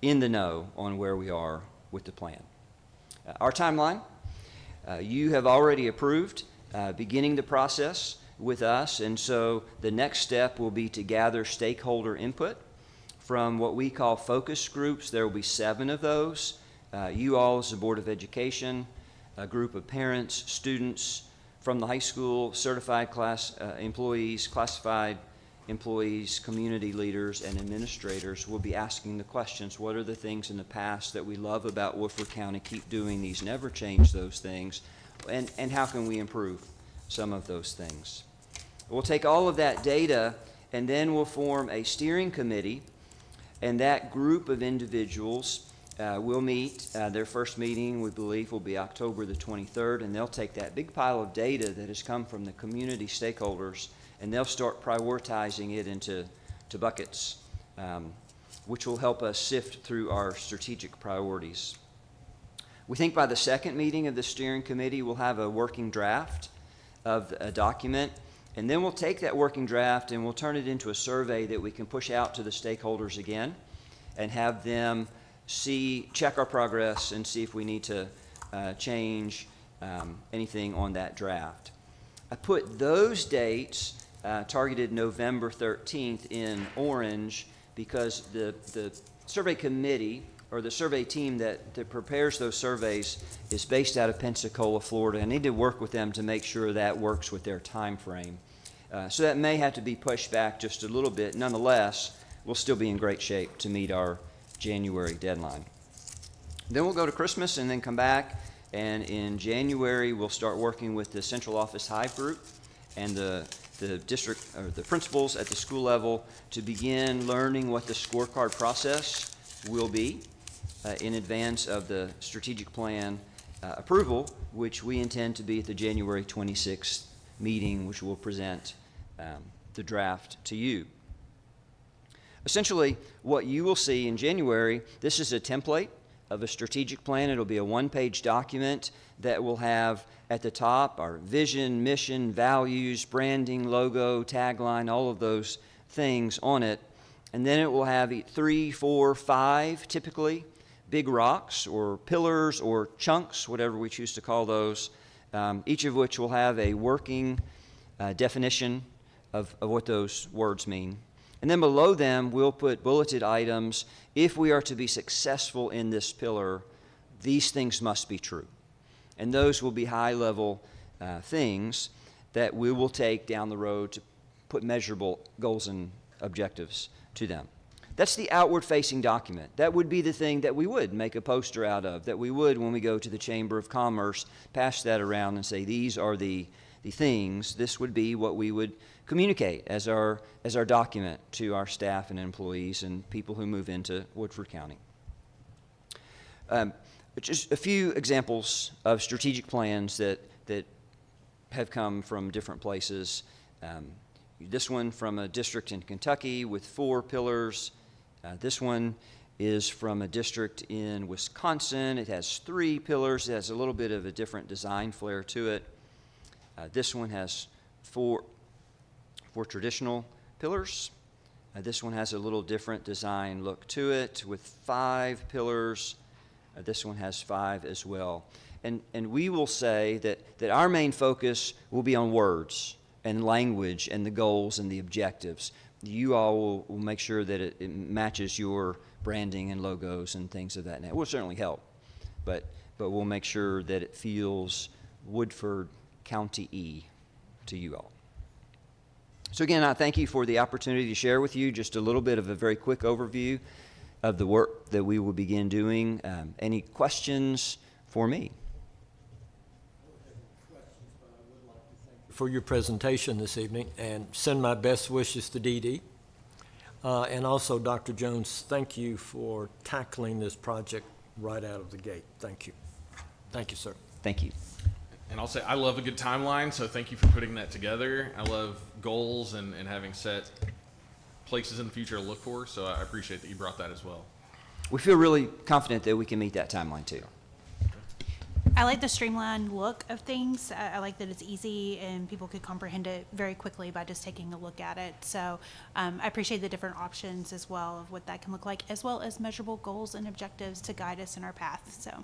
in the know on where we are with the plan. Our timeline, you have already approved beginning the process with us, and so the next step will be to gather stakeholder input from what we call focus groups. There will be 7 of those. You all as the Board of Education, a group of parents, students from the high school, certified employees, classified employees, community leaders, and administrators will be asking the questions, what are the things in the past that we love about Woodford County, keep doing these, never change those things, and how can we improve some of those things? We'll take all of that data, and then we'll form a steering committee, and that group of individuals will meet. Their first meeting, we believe, will be October the 23rd, and they'll take that big pile of data that has come from the community stakeholders, and they'll start prioritizing it into buckets, which will help us sift through our strategic priorities. We think by the second meeting of the steering committee, we'll have a working draft of a document, and then we'll take that working draft and we'll turn it into a survey that we can push out to the stakeholders again and have them check our progress and see if we need to change anything on that draft. I put those dates targeted November 13th in orange because the survey committee or the survey team that prepares those surveys is based out of Pensacola, Florida. I need to work with them to make sure that works with their time frame. So that may have to be pushed back just a little bit. Nonetheless, we'll still be in great shape to meet our January deadline. Then we'll go to Christmas and then come back, and in January we'll start working with the Central Office Hive group and the district or the principals at the school level to begin learning what the scorecard process will be in advance of the strategic plan approval, which we intend to be at the January 26th meeting, which will present the draft to you. Essentially, what you will see in January, this is a template of a strategic plan. It'll be a one-page document that will have at the top our vision, mission, values, branding, logo, tagline, all of those things on it. And then it will have 3, 4, 5, typically, big rocks or pillars or chunks, whatever we choose to call those, each of which will have a working definition of what those words mean. And then below them, we'll put bulleted items. If we are to be successful in this pillar, these things must be true. And those will be high-level things that we will take down the road to put measurable goals and objectives to them. That's the outward-facing document. That would be the thing that we would make a poster out of, that we would, when we go to the Chamber of Commerce, pass that around and say, these are the things. This would be what we would communicate as our document to our staff and employees and people who move into Woodford County. Just a few examples of strategic plans that have come from different places. This one from a district in Kentucky with 4 pillars. This one is from a district in Wisconsin. It has 3 pillars. It has a little bit of a different design flair to it. This one has 4 traditional pillars. This one has a little different design look to it with 5 pillars. This one has 5 as well. And we will say that our main focus will be on words and language and the goals and the objectives. You all will make sure that it matches your branding and logos and things of that nature. It will certainly help, but we'll make sure that it feels Woodford County-y to you all. So again, I thank you for the opportunity to share with you just a little bit of a very quick overview of the work that we will begin doing. Any questions for me? For your presentation this evening, and send my best wishes to Dee Dee. And also, Dr. Jones, thank you for tackling this project right out of the gate. Thank you. Thank you, sir. Thank you. And I'll say, I love a good timeline, so thank you for putting that together. I love goals and having set places in the future to look for, so I appreciate that you brought that as well. We feel really confident that we can meet that timeline too. I like the streamlined look of things. I like that it's easy and people could comprehend it very quickly by just taking a look at it. So I appreciate the different options as well of what that can look like, as well as measurable goals and objectives to guide us in our path. So.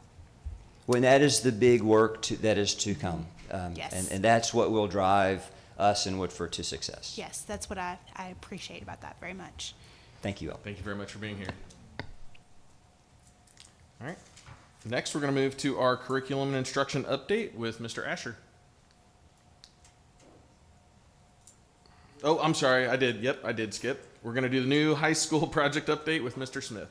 When that is the big work that is to come. Yes. And that's what will drive us in Woodford to success. Yes, that's what I appreciate about that very much. Thank you all. Thank you very much for being here. All right. Next, we're going to move to our curriculum and instruction update with Mr. Asher. Oh, I'm sorry. I did. Yep, I did skip. We're going to do the new high school project update with Mr. Smith.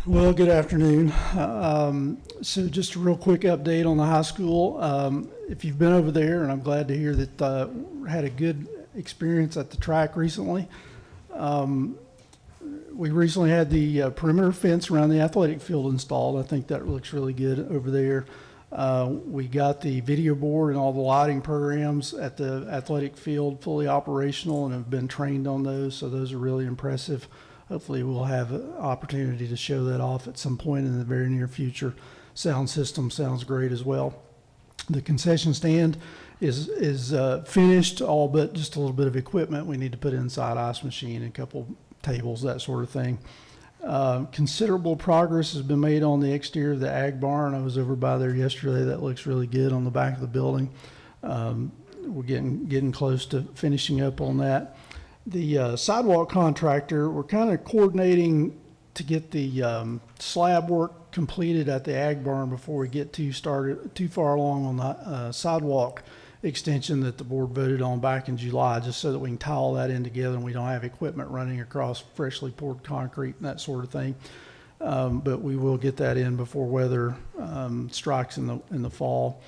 Well, good afternoon. So just a real quick update on the high school. If you've been over there, and I'm glad to hear that had a good experience at the track recently. We recently had the perimeter fence around the athletic field installed. I think that looks really good over there. We got the video board and all the lighting programs at the athletic field fully operational and have been trained on those, so those are really impressive. Hopefully we'll have an opportunity to show that off at some point in the very near future. Sound system sounds great as well. The concession stand is finished, all but just a little bit of equipment we need to put inside ice machine and a couple tables, that sort of thing. Considerable progress has been made on the exterior of the ag barn. I was over by there yesterday. That looks really good on the back of the building. We're getting close to finishing up on that. The sidewalk contractor, we're kind of coordinating to get the slab work completed at the ag barn before we get too far along on the sidewalk extension that the board voted on back in July, just so that we can tie all that in together and we don't have equipment running across freshly poured concrete and that sort of thing. But we will get that in before weather strikes in the fall.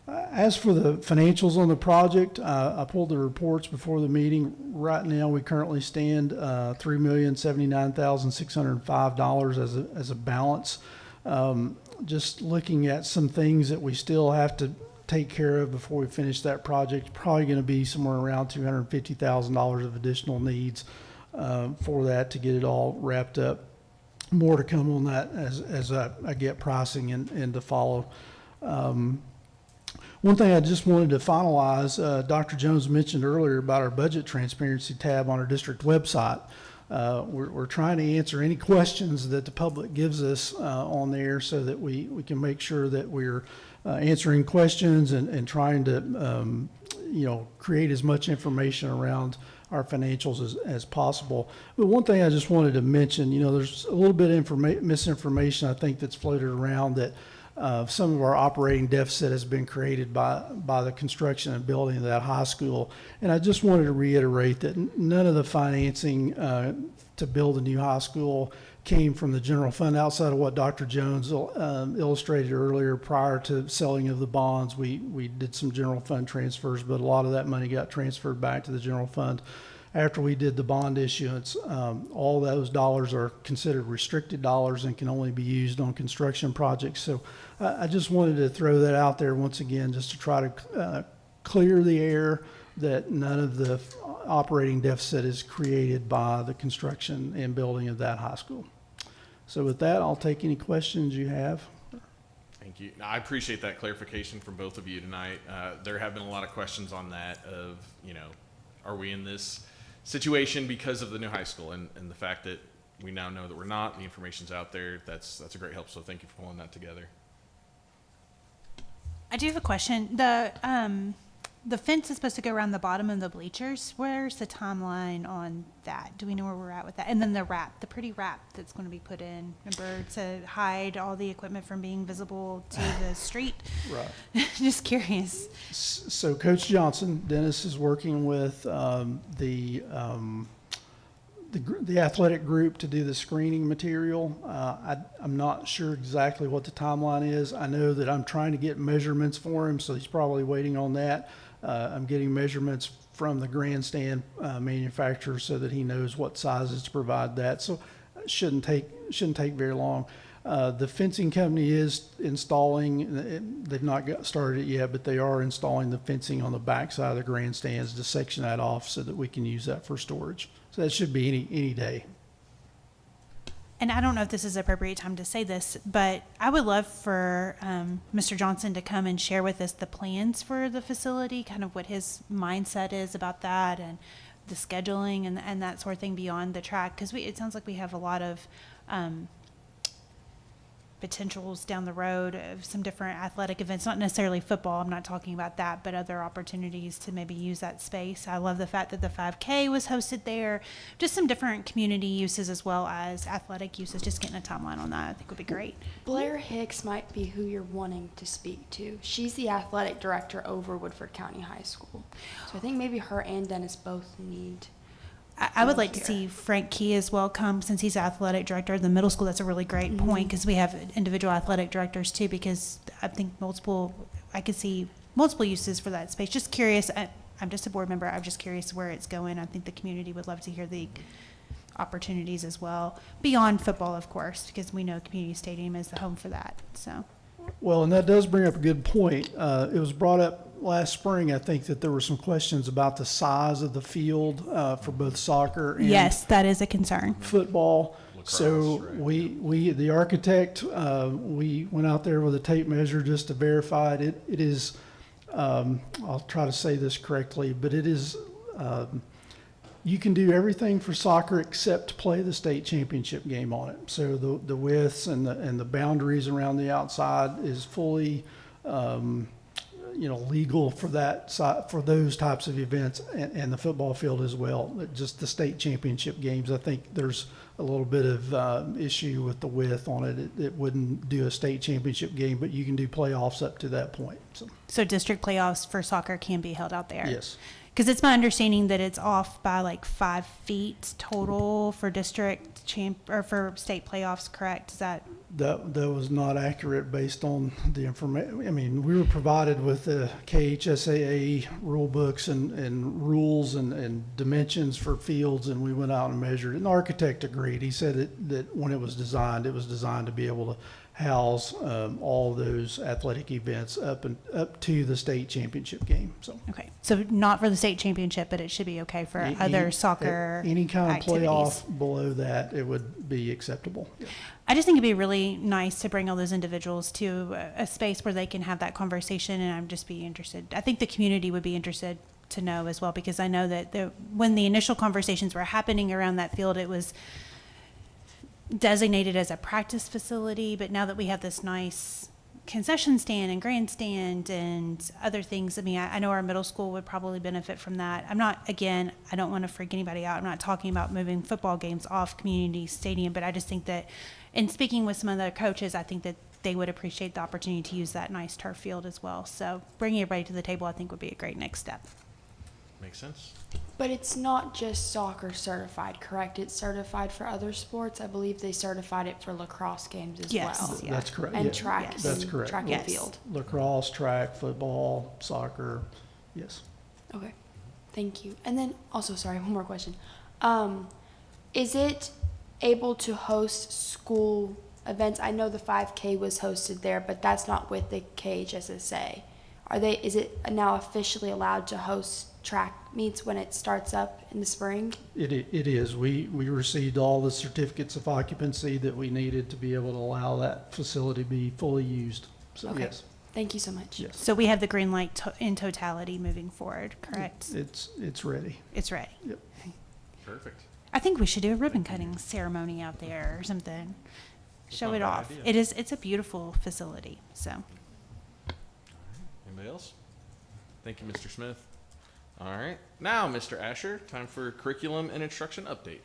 As for the financials on the project, I pulled the reports before the meeting. Right now, we currently stand $3,079,605 as a balance. just looking at some things that we still have to take care of before we finish that project. Probably going to be somewhere around $250,000 of additional needs for that to get it all wrapped up. More to come on that as I get pricing and to follow. One thing I just wanted to finalize, Dr. Jones mentioned earlier about our budget transparency tab on our district website. We're trying to answer any questions that the public gives us on there so that we can make sure that we're answering questions and trying to create as much information around our financials as possible. But one thing I just wanted to mention, there's a little bit of misinformation I think that's floated around that some of our operating deficit has been created by the construction and building of that high school. And I just wanted to reiterate that none of the financing to build a new high school came from the general fund outside of what Dr. Jones illustrated earlier. Prior to selling of the bonds, we did some general fund transfers, but a lot of that money got transferred back to the general fund after we did the bond issuance. All those dollars are considered restricted dollars and can only be used on construction projects. So I just wanted to throw that out there once again, just to try to clear the air that none of the operating deficit is created by the construction and building of that high school. So with that, I'll take any questions you have. Thank you. I appreciate that clarification from both of you tonight. There have been a lot of questions on that of, are we in this situation because of the new high school, and the fact that we now know that we're not, the information's out there, that's a great help. So thank you for pulling that together. I do have a question. The fence is supposed to go around the bottom of the bleachers. Where's the timeline on that? Do we know where we're at with that? And then the pretty wrap that's going to be put in, remember, to hide all the equipment from being visible to the street? Right. Just curious. So Coach Johnson, Dennis, is working with the athletic group to do the screening material. I'm not sure exactly what the timeline is. I know that I'm trying to get measurements for him, so he's probably waiting on that. I'm getting measurements from the grandstand manufacturer so that he knows what sizes to provide that. So it shouldn't take very long. The fencing company is installing, they've not started it yet, but they are installing the fencing on the back side of the grandstands to section that off so that we can use that for storage. So that should be any day. And I don't know if this is the appropriate time to say this, but I would love for Mr. Johnson to come and share with us the plans for the facility, kind of what his mindset is about that and the scheduling and that sort of thing beyond the track. Because it sounds like we have a lot of potentials down the road of some different athletic events, not necessarily football, I'm not talking about that, but other opportunities to maybe use that space. I love the fact that the 5K was hosted there, just some different community uses as well as athletic uses. Just getting a timeline on that I think would be great. Blair Hicks might be who you're wanting to speak to. She's the athletic director over Woodford County High School. So I think maybe her and Dennis both need. I would like to see Frank Key as well come, since he's athletic director of the middle school. That's a really great point, because we have individual athletic directors too, because I think I could see multiple uses for that space. Just curious, I'm just a board member, I'm just curious where it's going. I think the community would love to hear the opportunities as well, beyond football, of course, because we know Community Stadium is the home for that, so. Well, and that does bring up a good point. It was brought up last spring, I think, that there were some questions about the size of the field for both soccer and Yes, that is a concern. football. Lacrosse, So right. the architect, we went out there with a tape measure just to verify it. It is, I'll try to say this correctly, but it is, you can do everything for soccer except play the state championship game on it. So the widths and the boundaries around the outside is fully, legal for for those types of events, and the football field as well. Just the state championship games, I think there's a little bit of issue with the width on it. It wouldn't do a state championship game, but you can do playoffs up to that point. So district playoffs for soccer can be held out there? Yes. Because it's my understanding that it's off by like 5 feet total for district or for state playoffs, correct? Is that that was not accurate based on the information. I mean, we were provided with the KHSAA rule books and rules and dimensions for fields, and we went out and measured it. And the architect agreed. He said that when it was designed to be able to house all those athletic events up to the state championship game. So Okay, so not for the state championship, but it should be okay for other soccer any kind of activities. playoff below that, it would be acceptable. I just think it'd be really nice to bring all those individuals to a space where they can have that conversation, and I'm just be interested. I think the community would be interested to know as well, because I know that when the initial conversations were happening around that field, it was designated as a practice facility, but now that we have this nice concession stand and grandstand and other things, I mean, I know our middle school would probably benefit from that. I don't want to freak anybody out. I'm not talking about moving football games off community stadium, but I just think that in speaking with some of the coaches, I think that they would appreciate the opportunity to use that nice turf field as well. So bringing everybody to the table, I think, would be a great next step. Makes sense. But it's not just soccer certified, correct? It's certified for other sports. I believe they certified it for lacrosse games as Yes. well. Yeah. That's correct. And Yeah, track, Yes. That's and correct. track Yes. and field. Lacrosse, track, football, soccer, yes. Okay, thank you. And then also, sorry, one more question. Is it able to host school events? I know the 5K was hosted there, but that's not with the KHSSA. Is it now officially allowed to host track meets when it starts up in the spring? It is. We received all the certificates of occupancy that we needed to be able to allow that facility to be fully used. So, Okay. yes, Thank you so much. yes. So we have the green light in totality moving forward, correct? It's ready. It's ready. Perfect. I think we should do a ribbon cutting ceremony out there or something. Show not a it bad off. idea. It's a beautiful facility, so. Anybody else? Thank you, Mr. Smith. All right. Now, Mr. Asher, time for curriculum and instruction update.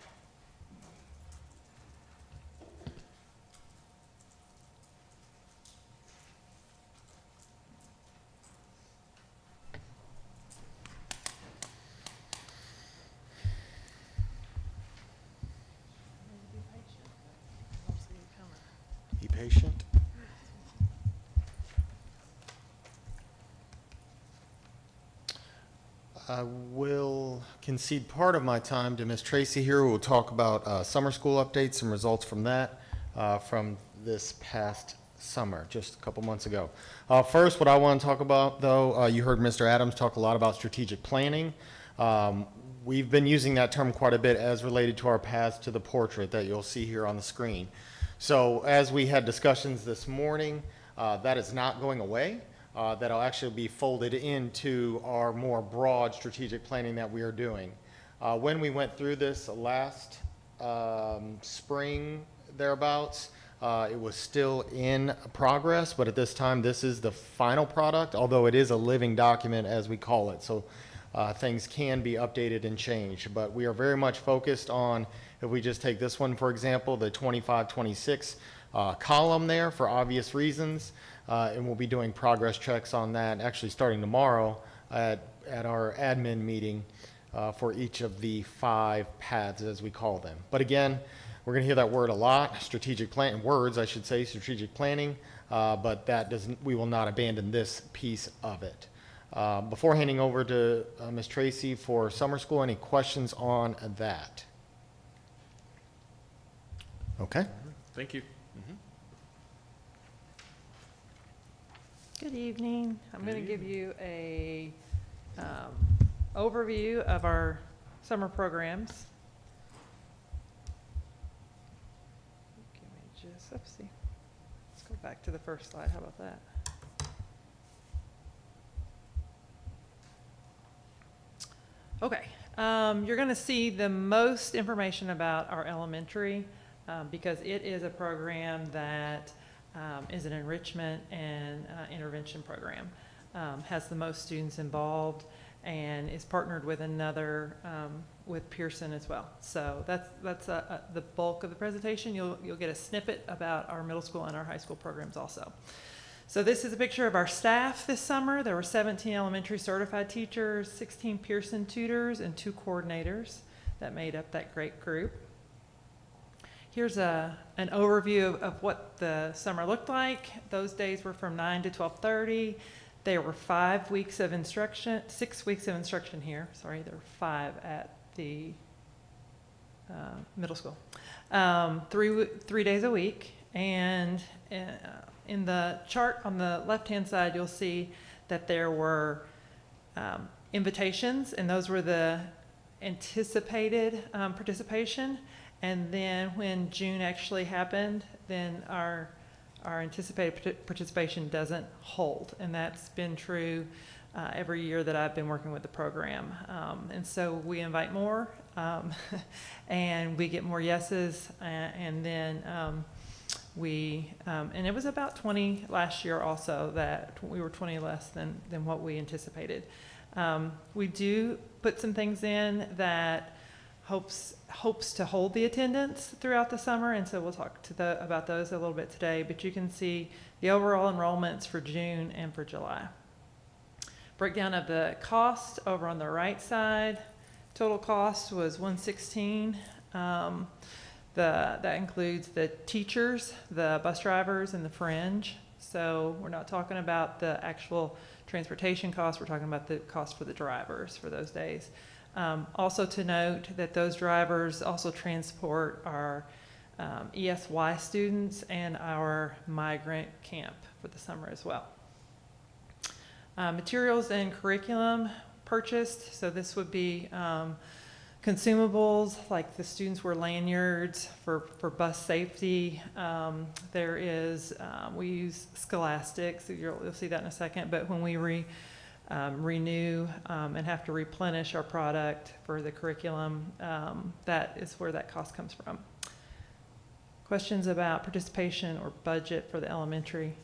Be patient. I will concede part of my time to Ms. Tracy here, who will talk about summer school updates and results from that from this past summer, just a couple months ago. First, what I want to talk about, though, you heard Mr. Adams talk a lot about strategic planning. We've been using that term quite a bit as related to our paths to the portrait that you'll see here on the screen. So as we had discussions this morning, that is not going away. That'll actually be folded into our more broad strategic planning that we are doing. When we went through this last spring, thereabouts, it was still in progress, but at this time, this is the final product, although it is a living document, as we call it. So things can be updated and changed, but we are very much focused on, if we just take this one, for example, the 25-26 column there for obvious reasons, and we'll be doing progress checks on that actually starting tomorrow at our admin meeting for each of the 5 paths, as we call them. But again, we're going to hear that word a lot, strategic plan, words, I should say, strategic planning, but that doesn't, we will not abandon this piece of it. Before handing over to Ms. Tracy for summer school, any questions on that? Okay. Thank you. Good evening. I'm Good going to give evening. you a overview of our summer programs. Give me just, let's see. Let's go back to the first slide. How about that? Okay. You're going to see the most information about our elementary because it is a program that is an enrichment and intervention program. Has the most students involved and is partnered with another, with Pearson as well. So that's the bulk of the presentation. You'll get a snippet about our middle school and our high school programs also. So this is a picture of our staff this summer. There were 17 elementary certified teachers, 16 Pearson tutors, and 2 coordinators that made up that great group. Here's an overview of what the summer looked like. Those days were from 9 to 12:30. There were 5 weeks of instruction, 6 weeks of instruction here. Sorry, there were 5 at the middle school. 3 days a week. And in the chart on the left-hand side, you'll see that there were invitations, and those were the anticipated participation. And then when June actually happened, then our anticipated participation doesn't hold. And that's been true every year that I've been working with the program. And so we invite more, and we get more yeses, and then and it was about 20 last year also, that we were 20 less than what we anticipated. We do put some things in that hopes to hold the attendance throughout the summer, and so we'll talk about those a little bit today, but you can see the overall enrollments for June and for July. Breakdown of the cost over on the right side. Total cost was $116. That includes the teachers, the bus drivers, and the fringe. So we're not talking about the actual transportation costs, we're talking about the cost for the drivers for those days. Also to note that those drivers also transport our ESY students and our migrant camp for the summer as well. Materials and curriculum purchased, so this would be consumables, like the students wear lanyards for bus safety. There is, we use Scholastic, so you'll see that in a second, but when we renew and have to replenish our product for the curriculum, that is where that cost comes from. Questions about participation or budget for the elementary?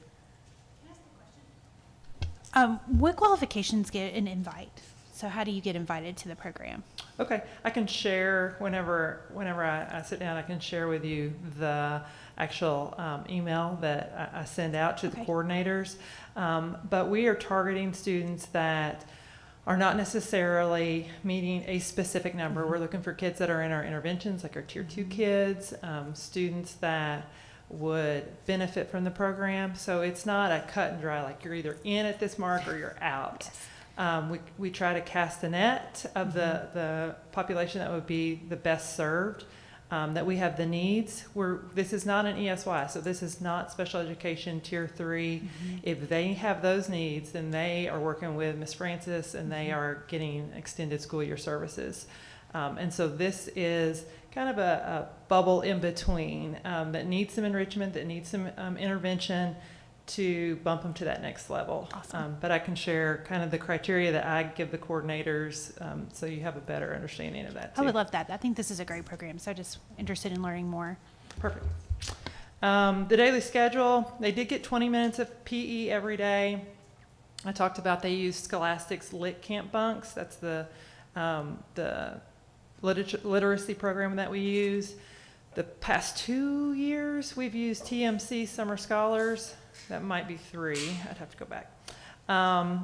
What qualifications get an invite? So how do you get invited to the program? Okay, I can share whenever I sit down, I can share with you the actual email that I send out to the coordinators. But we are targeting students that are not necessarily meeting a specific number. We're looking for kids that are in our interventions, like our Tier 2 kids, students that would benefit from the program. So it's not a cut and dry, like you're either in at this mark or you're out. Yes. We try to cast a net of the population that would be the best served, that we have the needs. This is not an ESY, so this is not special education Tier 3. If they have those needs, then they are working with Ms. Francis, and they are getting extended school year services. And so this is kind of a bubble in between that needs some enrichment, that needs some intervention to bump them to that next level. Awesome. But I can share kind of the criteria that I give the coordinators, so you have a better understanding of that too. I would love that. I think this is a great program, so just interested in learning more. Perfect. The daily schedule, they did get 20 minutes of PE every day. I talked about they use Scholastic's Lit Camp Bunks. That's the literacy program that we use. The past 2 years, we've used TMC Summer Scholars. That might be 3. I'd have to go back.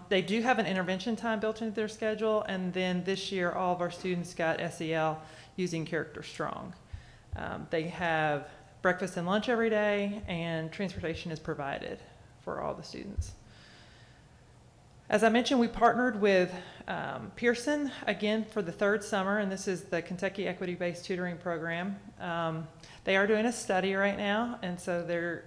They do have an intervention time built into their schedule, and then this year all of our students got SEL using Character Strong. They have breakfast and lunch every day, and transportation is provided for all the students. As I mentioned, we partnered with Pearson again for the 3rd summer, and this is the Kentucky Equity-Based Tutoring Program. They are doing a study right now, and so they're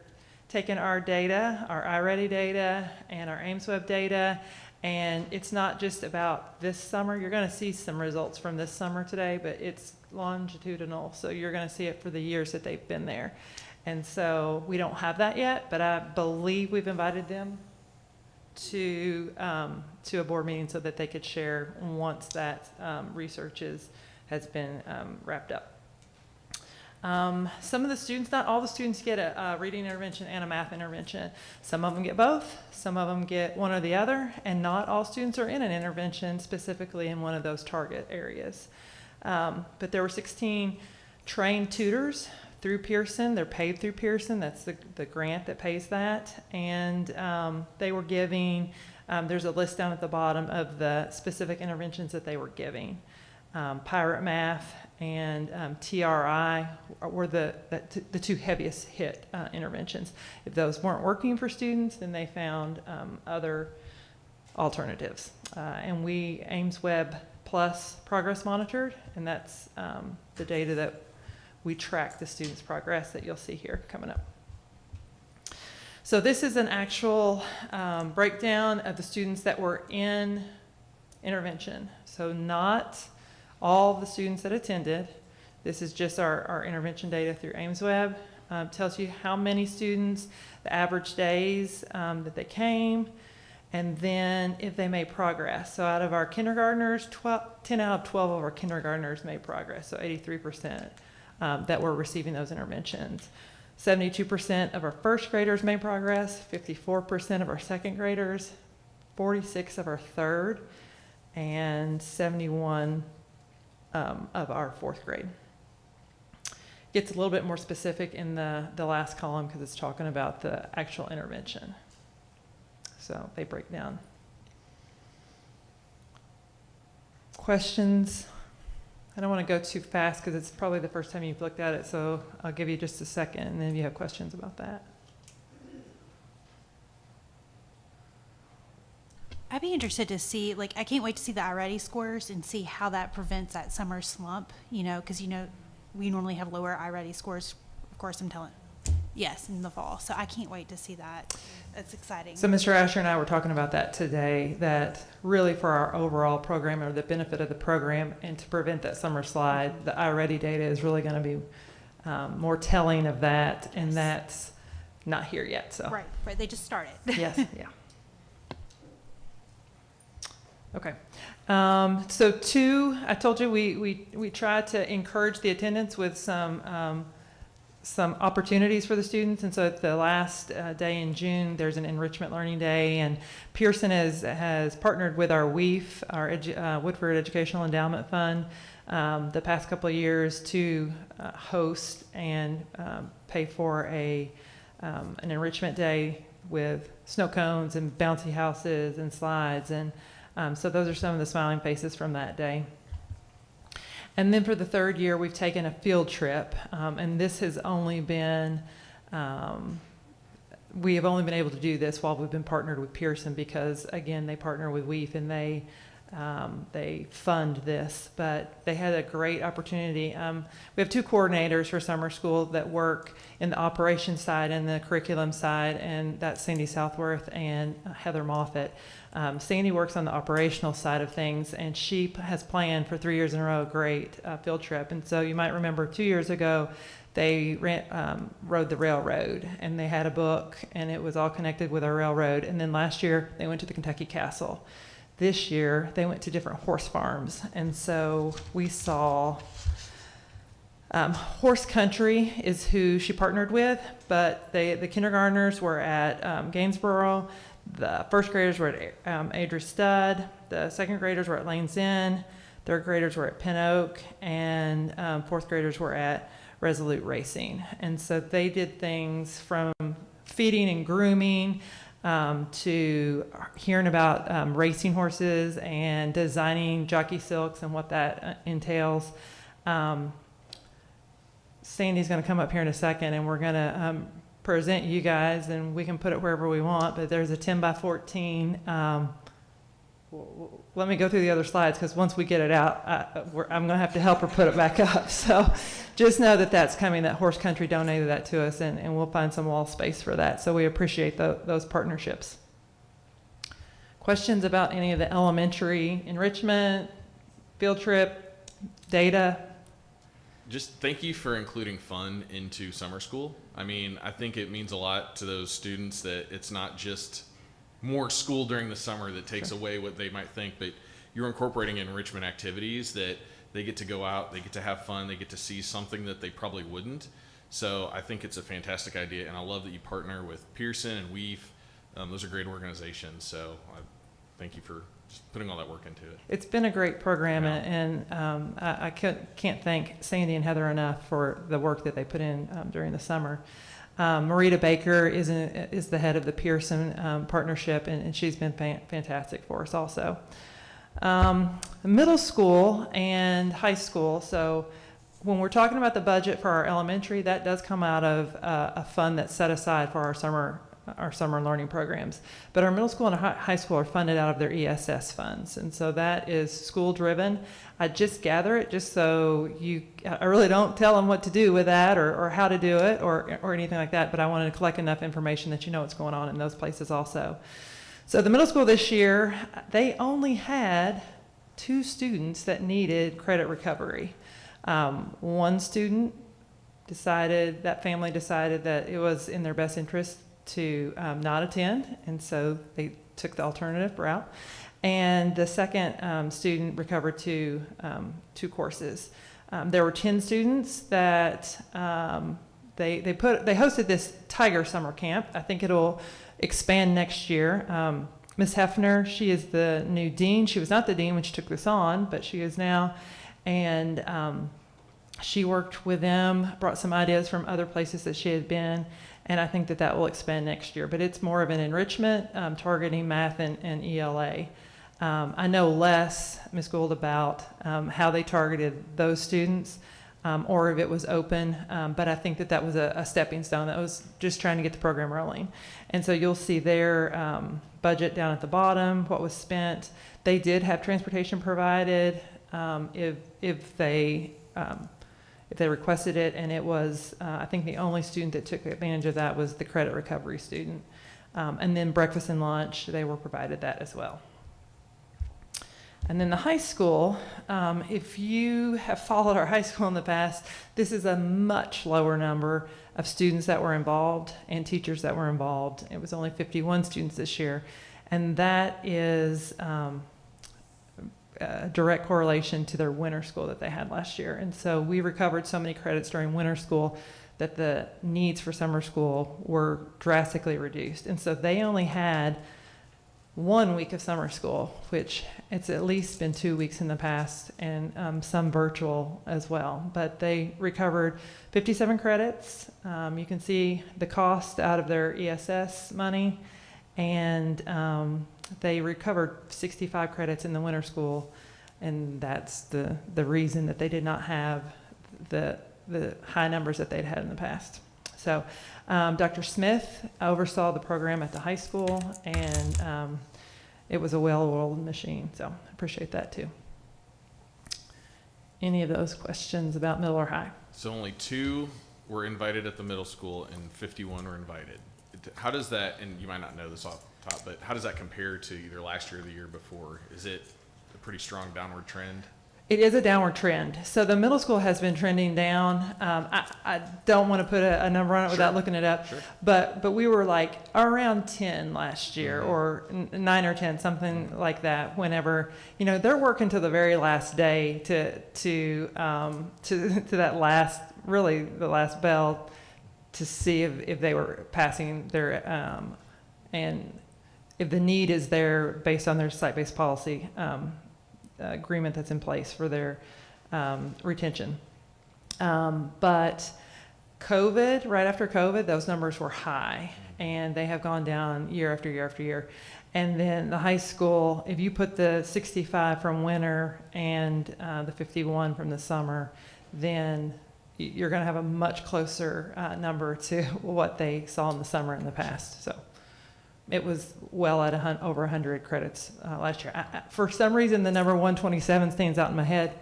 taking our data, our iReady data, and our AimsWeb data, and it's not just about this summer. You're going to see some results from this summer today, but it's longitudinal, so you're going to see it for the years that they've been there. And so we don't have that yet, but I believe we've invited them to a board meeting so that they could share once that research has been wrapped up. Some of the students, not all the students get a reading intervention and a math intervention. Some of them get both, some of them get one or the other, and not all students are in an intervention specifically in one of those target areas. But there were 16 trained tutors through Pearson. They're paid through Pearson. That's the grant that pays that. And they were giving, there's a list down at the bottom of the specific interventions that they were giving. Pirate Math, and TRI were the two heaviest hit interventions. If those weren't working for students, then they found other alternatives. And we Ames Web Plus progress monitored, and that's the data that we track the students' progress that you'll see here coming up. So this is an actual breakdown of the students that were in intervention. So not all the students that attended. This is just our intervention data through Ames Web. Tells you how many students, the average days that they came, and then if they made progress. So out of our kindergartners, 10 out of 12 of our kindergartners made progress, so 83% that were receiving those interventions. 72% of our first graders made progress, 54% of our second graders, 46% of our third, and 71% of our fourth grade. Gets a little bit more specific in the last column because it's talking about the actual intervention. So they break down. Questions? I don't want to go too fast because it's probably the first time you've looked at it, so I'll give you just a second, and then if you have questions about that. I'd be interested to see, like, I can't wait to see the iReady scores and see how that prevents that summer slump, you know, because, you know, we normally have lower iReady scores. Of course, I'm telling, yes, in the fall. So I can't wait to see that. It's exciting. So Mr. Asher and I were talking about that today, that really for our overall program or the benefit of the program and to prevent that summer slide, the iReady data is really going to be more telling of that, and that's not here yet. So Right. They just started. yes, yeah. Okay. So I told you we tried to encourage the attendance with some opportunities for the students. And so at the last day in June, there's an Enrichment Learning Day, and Pearson has partnered with our WEEF, our Woodford Educational Endowment Fund, the past couple of years to host and pay for an Enrichment Day with snow cones and bouncy houses and slides. And so those are some of the smiling faces from that day. And then for the third year, we've taken a field trip, and this has only been, we have only been able to do this while we've been partnered with Pearson because, again, they partner with WEEF and they fund this, but they had a great opportunity. We have two coordinators for summer school that work in the operations side and the curriculum side, and that's Sandy Southworth and Heather Moffett. Sandy works on the operational side of things, and she has planned for 3 years in a row a great field trip. And so you might remember 2 years ago, they rode the railroad, and they had a book, and it was all connected with our railroad. And then last year, they went to the Kentucky Castle. This year, they went to different horse farms. And so we saw Horse Country is who she partnered with, but the kindergartners were at Gainsboro. The first graders were at Adria Stud. The second graders were at Lane's Inn. Third graders were at Pin Oak. And fourth graders were at Resolute Racing. And so they did things from feeding and grooming to hearing about racing horses and designing jockey silks and what that entails. Sandy's going to come up here in a second, and we're going to present you guys, and we can put it wherever we want, but there's a 10 by 14. Let me go through the other slides, because once we get it out, I'm going to have to help her put it back up. So just know that that's coming, that Horse Country donated that to us, and we'll find some wall space for that. So we appreciate those partnerships. Questions about any of the elementary enrichment, field trip, data? Just thank you for including fun into summer school. I mean, I think it means a lot to those students that it's not just more school during the summer that takes away what they might think, but you're incorporating enrichment activities that they get to go out, they get to have fun, they get to see something that they probably wouldn't. So I think it's a fantastic idea, and I love that you partner with Pearson and WEEF. Those are great organizations, so I thank you for just putting all that work into it. It's been a great program, and I can't thank Sandy and Heather enough for the work that they put in during the summer. Marita Baker is the head of the Pearson partnership, and she's been fantastic for us also. Middle school and high school, so when we're talking about the budget for our elementary, that does come out of a fund that's set aside for our summer learning programs. But our middle school and high school are funded out of their ESS funds, and so that is school driven. I just gather it just so I really don't tell them what to do with that or how to do it or anything like that, but I wanted to collect enough information that you know what's going on in those places also. So the middle school this year, they only had 2 students that needed credit recovery. One student that family decided that it was in their best interest to not attend, and so they took the alternative route. And the second student recovered 2 courses. There were 10 students that they hosted this Tiger Summer Camp. I think it'll expand next year. Ms. Hefner, she is the new dean. She was not the dean when she took this on, but she is now. And she worked with them, brought some ideas from other places that she had been, and I think that will expand next year. But it's more of an enrichment, targeting math and ELA. I know less, Ms. Gould, about how they targeted those students, or if it was open, but I think that was a stepping stone. That was just trying to get the program rolling. And so you'll see their budget down at the bottom, what was spent. They did have transportation provided if they requested it, and it was, I think the only student that took advantage of that was the credit recovery student. And then breakfast and lunch, they were provided that as well. And then the high school, if you have followed our high school in the past, this is a much lower number of students that were involved and teachers that were involved. It was only 51 students this year, and that is a direct correlation to their winter school that they had last year. And so we recovered so many credits during winter school that the needs for summer school were drastically reduced. And so they only had 1 week of summer school, which it's at least been 2 weeks in the past, and some virtual as well. But they recovered 57 credits. You can see the cost out of their ESS money, and they recovered 65 credits in the winter school, and that's the reason that they did not have the high numbers that they'd had in the past. So Dr. Smith oversaw the program at the high school, and it was a well-oiled machine, so I appreciate that too. Any of those questions about middle or high? So only 2 were invited at the middle school and 51 were invited. How does that, and you might not know this off the top, but how does that compare to either last year or the year before? Is it a pretty strong downward trend? It is a downward trend. So the middle school has been trending down. I don't want to put a number on it without looking it up, but we were like around 10 last year, or 9 or 10, something like that. Whenever, they're working to the very last day to that last, really the last bell, to see if they were passing their and if the need is there based on their site-based policy agreement that's in place for their retention. But COVID, right after COVID, those numbers were high, and they have gone down year after year after year. And then the high school, if you put the 65 from winter and the 51 from the summer, then you're going to have a much closer number to what they saw in the summer in the past. So it was well at over 100 credits last year. For some reason, the number 127 stands out in my head.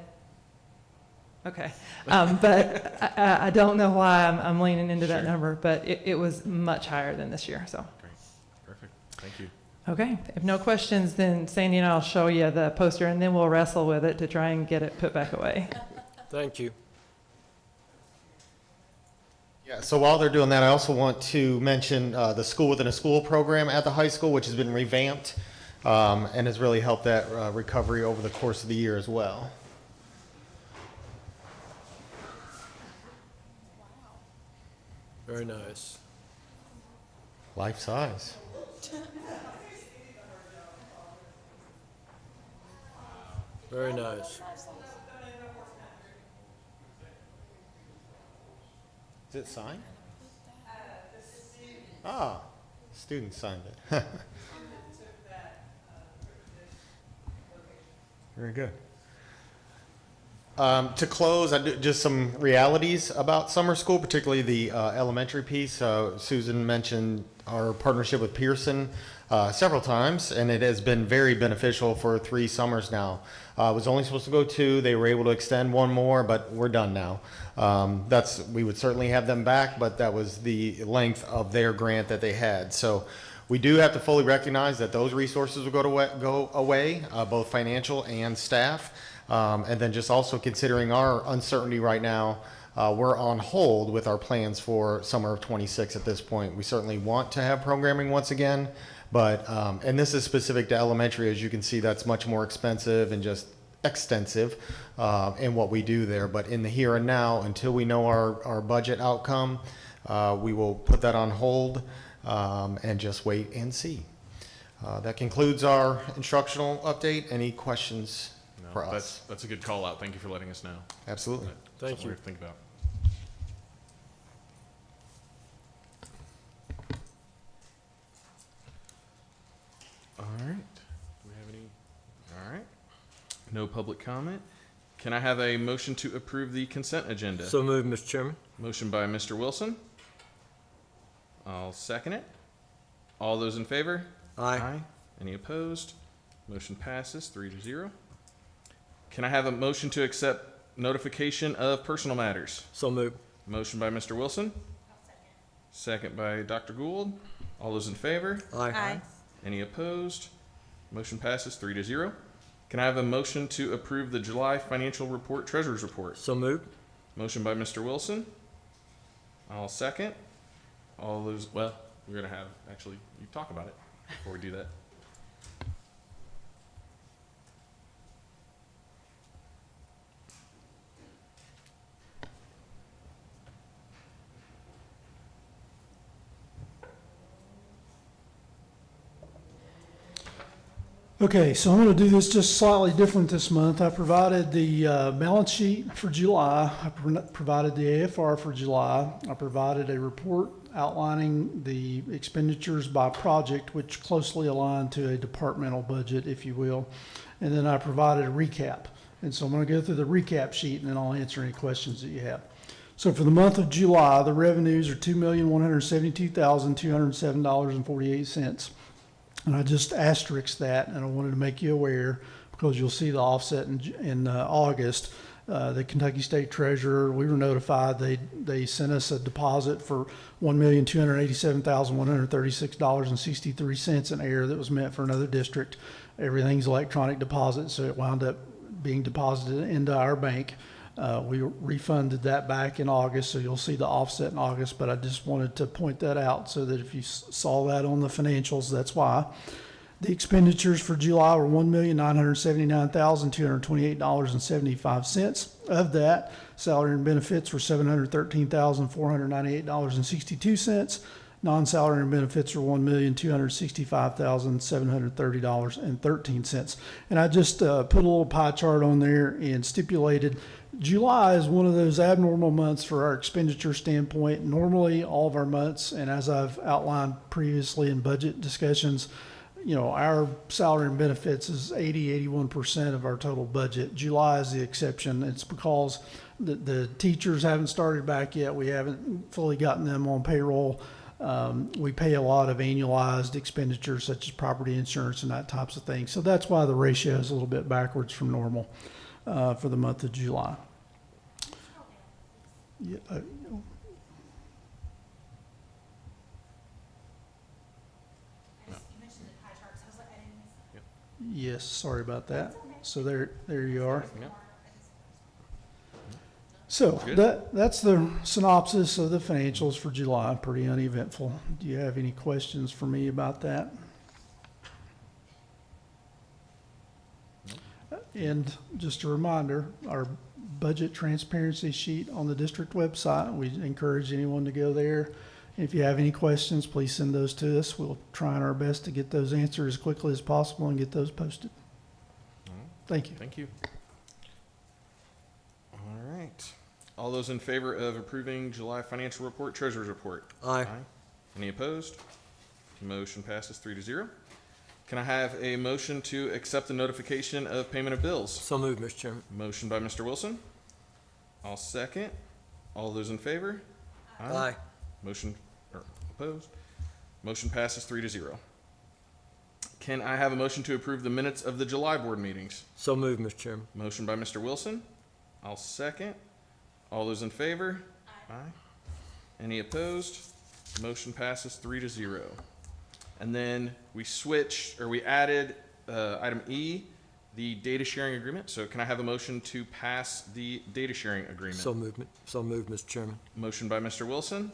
Okay, but I don't know why I'm leaning into that number, but it was much higher than this year. So. Great, perfect, thank you. Okay, if no questions, then Sandy and I'll show you the poster, and then we'll wrestle with it to try and get it put back away. Thank you. Yeah, so while they're doing that, I also want to mention the School Within a School program at the high school, which has been revamped and has really helped that recovery over the course of the year as well. Very nice. Life size. Very nice. Is it signed? Ah, students signed it. Very good. To close, just some realities about summer school, particularly the elementary piece. Susan mentioned our partnership with Pearson several times, and it has been very beneficial for 3 summers now. It was only supposed to go 2. They were able to extend 1 more, but we're done now. We would certainly have them back, but that was the length of their grant that they had. So we do have to fully recognize that those resources will go away, both financial and staff. And then just also considering our uncertainty right now, we're on hold with our plans for summer of 26 at this point. We certainly want to have programming once again, but, and this is specific to elementary, as you can see, that's much more expensive and just extensive in what we do there. But in the here and now, until we know our budget outcome, we will put that on hold and just wait and see. That concludes our instructional update. Any questions? For us. That's a good call out. Thank you for letting us know. Absolutely. Thank Something you. to think about. All right. Do we have any? All right. No public comment. Can I have a motion to approve the consent agenda? So moved, Mr. Chairman. Motion by Mr. Wilson. I'll second it. All those in favor? Aye. Any opposed? Motion passes 3-0. Can I have a motion to accept notification of personal matters? So moved. Motion by Mr. Wilson. Second by Dr. Gould. All those in favor? Aye. Any opposed? Motion passes 3-0. Can I have a motion to approve the July financial report, treasurer's report? So moved. Motion by Mr. Wilson. I'll second. All those, well, we're going to have, actually, you talk about it before we do that. Okay, so I'm going to do this just slightly different this month. I provided the balance sheet for July. I provided the AFR for July. I provided a report outlining the expenditures by project, which closely align to a departmental budget, if you will. And then I provided a recap. And so I'm going to go through the recap sheet, and then I'll answer any questions that you have. So for the month of July, the revenues are $2,172,207.48. And I just asterisked that, and I wanted to make you aware, because you'll see the offset in August. The Kentucky State Treasurer, we were notified, they sent us a deposit for $1,287,136.63, an error that was meant for another district. Everything's electronic deposit, so it wound up being deposited into our bank. We refunded that back in August, so you'll see the offset in August, but I just wanted to point that out so that if you saw that on the financials, that's why. The expenditures for July were $1,979,228.75. Of that, salary and benefits were $713,498.62. Non-salary and benefits were $1,265,730.13. And I just put a little pie chart on there and stipulated July is one of those abnormal months for our expenditure standpoint. Normally, all of our months, and as I've outlined previously in budget discussions, our salary and benefits is 81% of our total budget. July is the exception. It's because the teachers haven't started back yet. We haven't fully gotten them on payroll. We pay a lot of annualized expenditures such as property insurance and that types of things. So that's why the ratio is a little bit backwards from normal for the month of July. Yeah, yes, sorry about that. So there you are. So that's the synopsis of the financials for July. Pretty uneventful. Do you have any questions for me about that? And just a reminder, our budget transparency sheet on the district website, we encourage anyone to go there. If you have any questions, please send those to us. We'll try our best to get those answered as quickly as possible and get those posted. Thank you. Thank you. All right. All those in favor of approving July financial report, treasurer's report? Aye. Any opposed? Motion passes 3-0. Can I have a motion to accept the notification of payment of bills? So moved, Mr. Chairman. Motion by Mr. Wilson. I'll second. All those in favor? Aye. Motion, or opposed? Motion passes 3-0. Can I have a motion to approve the minutes of the July board meetings? So moved, Mr. Chairman. Motion by Mr. Wilson. I'll second. All those in favor? Aye. Any opposed? Motion passes 3-0. And then we switched, or we added item E, the data sharing agreement. So can I have a motion to pass the data sharing agreement? So moved, Mr. Chairman. Motion by Mr. Wilson.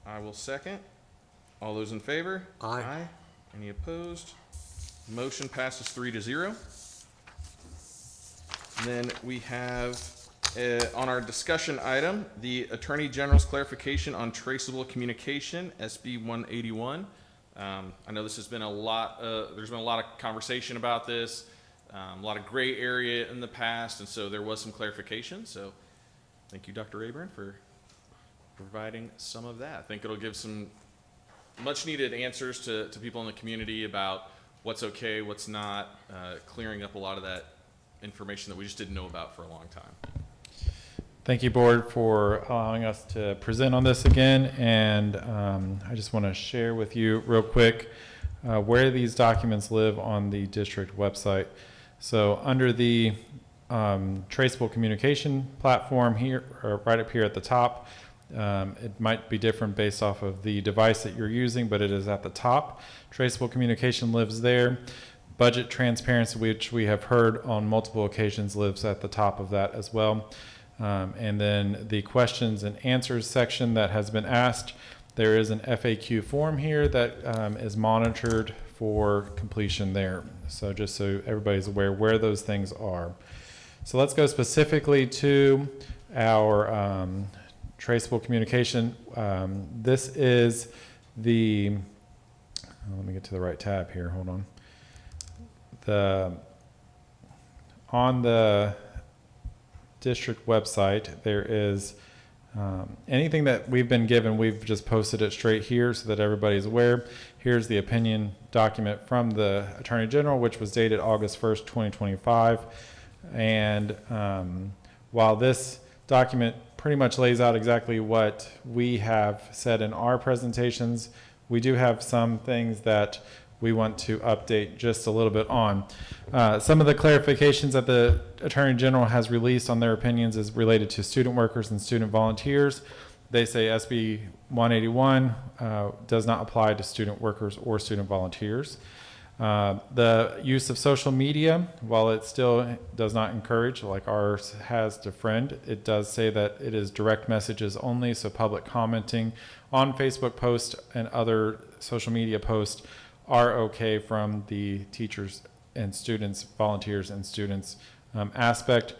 I will second. All those in favor? Aye. Any opposed? Motion passes 3-0. Then we have, on our discussion item, the Attorney General's clarification on traceable communication, SB 181. I know this has been a lot, there's been a lot of conversation about this, a lot of gray area in the past, and so there was some clarification. So thank you, Dr. Rayburn, for providing some of that. I think it'll give some much needed answers to people in the community about what's okay, what's not, clearing up a lot of that information that we just didn't know about for a long time. Thank you, Board, for allowing us to present on this again. And I just want to share with you real quick where these documents live on the district website. So under the traceable communication platform here, or right up here at the top, it might be different based off of the device that you're using, but it is at the top. Traceable communication lives there. Budget transparency, which we have heard on multiple occasions, lives at the top of that as well. And then the questions and answers section that has been asked, there is an FAQ form here that is monitored for completion there. So just so everybody's aware where those things are. So let's go specifically to our traceable communication. This is the, let me get to the right tab here, hold on. On the district website, there is anything that we've been given, we've just posted it straight here so that everybody's aware. Here's the opinion document from the Attorney General, which was dated August 1st, 2025. And while this document pretty much lays out exactly what we have said in our presentations, we do have some things that we want to update just a little bit on. Some of the clarifications that the Attorney General has released on their opinions is related to student workers and student volunteers. They say SB 181 does not apply to student workers or student volunteers. The use of social media, while it still does not encourage, like ours has to Friend, it does say that it is direct messages only, so public commenting on Facebook posts and other social media posts are okay from the teachers and students, volunteers and students aspect.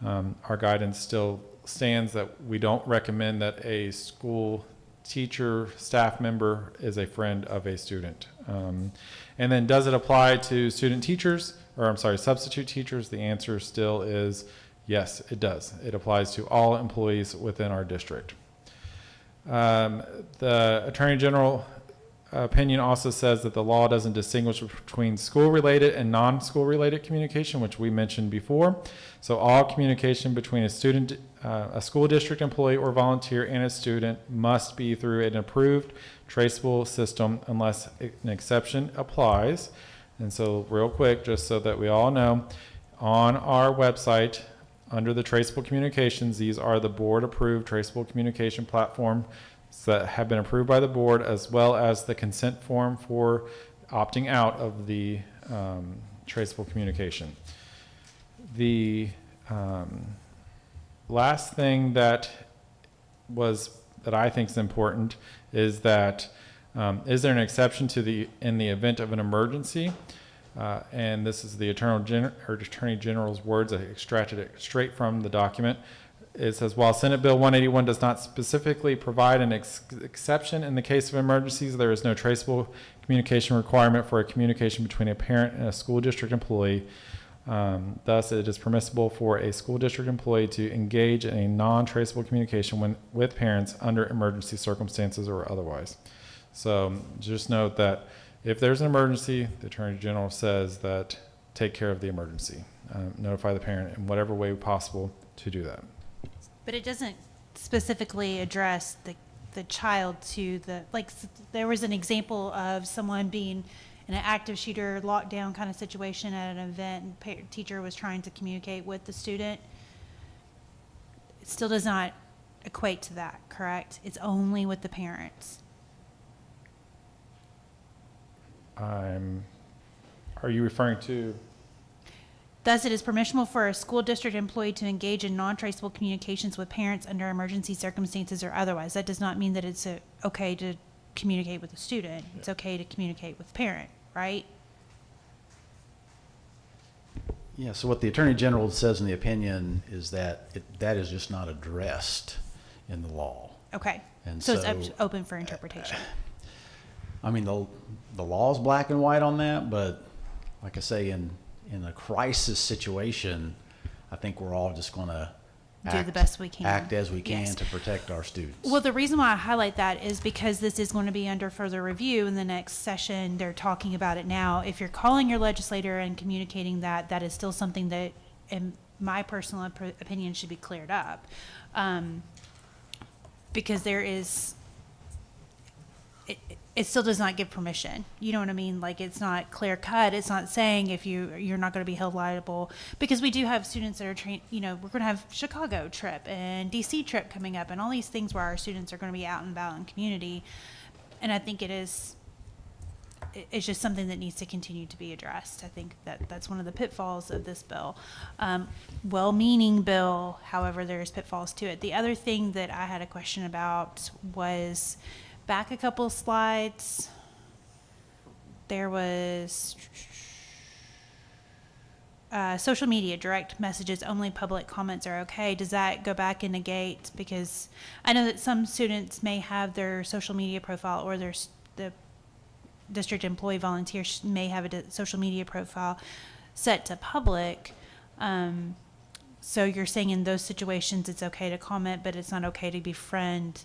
Our guidance still stands that we don't recommend that a school teacher, staff member is a friend of a student. And then does it apply to student teachers, or I'm sorry, substitute teachers? The answer still is yes, it does. It applies to all employees within our district. The Attorney General opinion also says that the law doesn't distinguish between school-related and non-school-related communication, which we mentioned before. So all communication between a student, a school district employee or volunteer and a student must be through an approved traceable system unless an exception applies. And so real quick, just so that we all know, on our website, under the traceable communications, these are the board-approved traceable communication platform that have been approved by the board, as well as the consent form for opting out of the traceable communication. The last thing that I think is important is that is there an exception to in the event of an emergency? And this is the Attorney General's words. I extracted it straight from the document. It says, while Senate Bill 181 does not specifically provide an exception in the case of emergencies, there is no traceable communication requirement for a communication between a parent and a school district employee. Thus, it is permissible for a school district employee to engage in a non-traceable communication with parents under emergency circumstances or otherwise. So just note that if there's an emergency, the Attorney General says that take care of the emergency. Notify the parent in whatever way possible to do that. But it doesn't specifically address the child to the, like, there was an example of someone being in an active shooter lockdown kind of situation at an event, and teacher was trying to communicate with the student. It still does not equate to that, correct? It's only with the parents. Are you referring to? Thus, it is permissible for a school district employee to engage in non-traceable communications with parents under emergency circumstances or otherwise. That does not mean that it's okay to communicate with a student. It's okay to communicate with parent, right? Yeah, so what the Attorney General says in the opinion is that that is just not addressed in the law. Okay. And So it's so, open for interpretation. I mean, the law's black and white on that, but like I say, in a crisis situation, I think we're all just going to Do the best we can. act as we can Yes. to protect our students. Well, the reason why I highlight that is because this is going to be under further review in the next session. They're talking about it now. If you're calling your legislator and communicating that, that is still something that, in my personal opinion, should be cleared up. Because there is, it still does not give permission. You know what I mean? Like, it's not clear cut. It's not saying if you're not going to be held liable, because we do have students that are trained, you know, we're going to have Chicago trip and DC trip coming up and all these things where our students are going to be out and about in community. And I think it's just something that needs to continue to be addressed. I think that's one of the pitfalls of this bill. Well-meaning bill, however, there's pitfalls to it. The other thing that I had a question about was, back a couple slides, there was social media, direct messages, only public comments are okay. Does that go back and negate? Because I know that some students may have their social media profile, or the district employee volunteers may have a social media profile set to public. So you're saying in those situations it's okay to comment, but it's not okay to befriend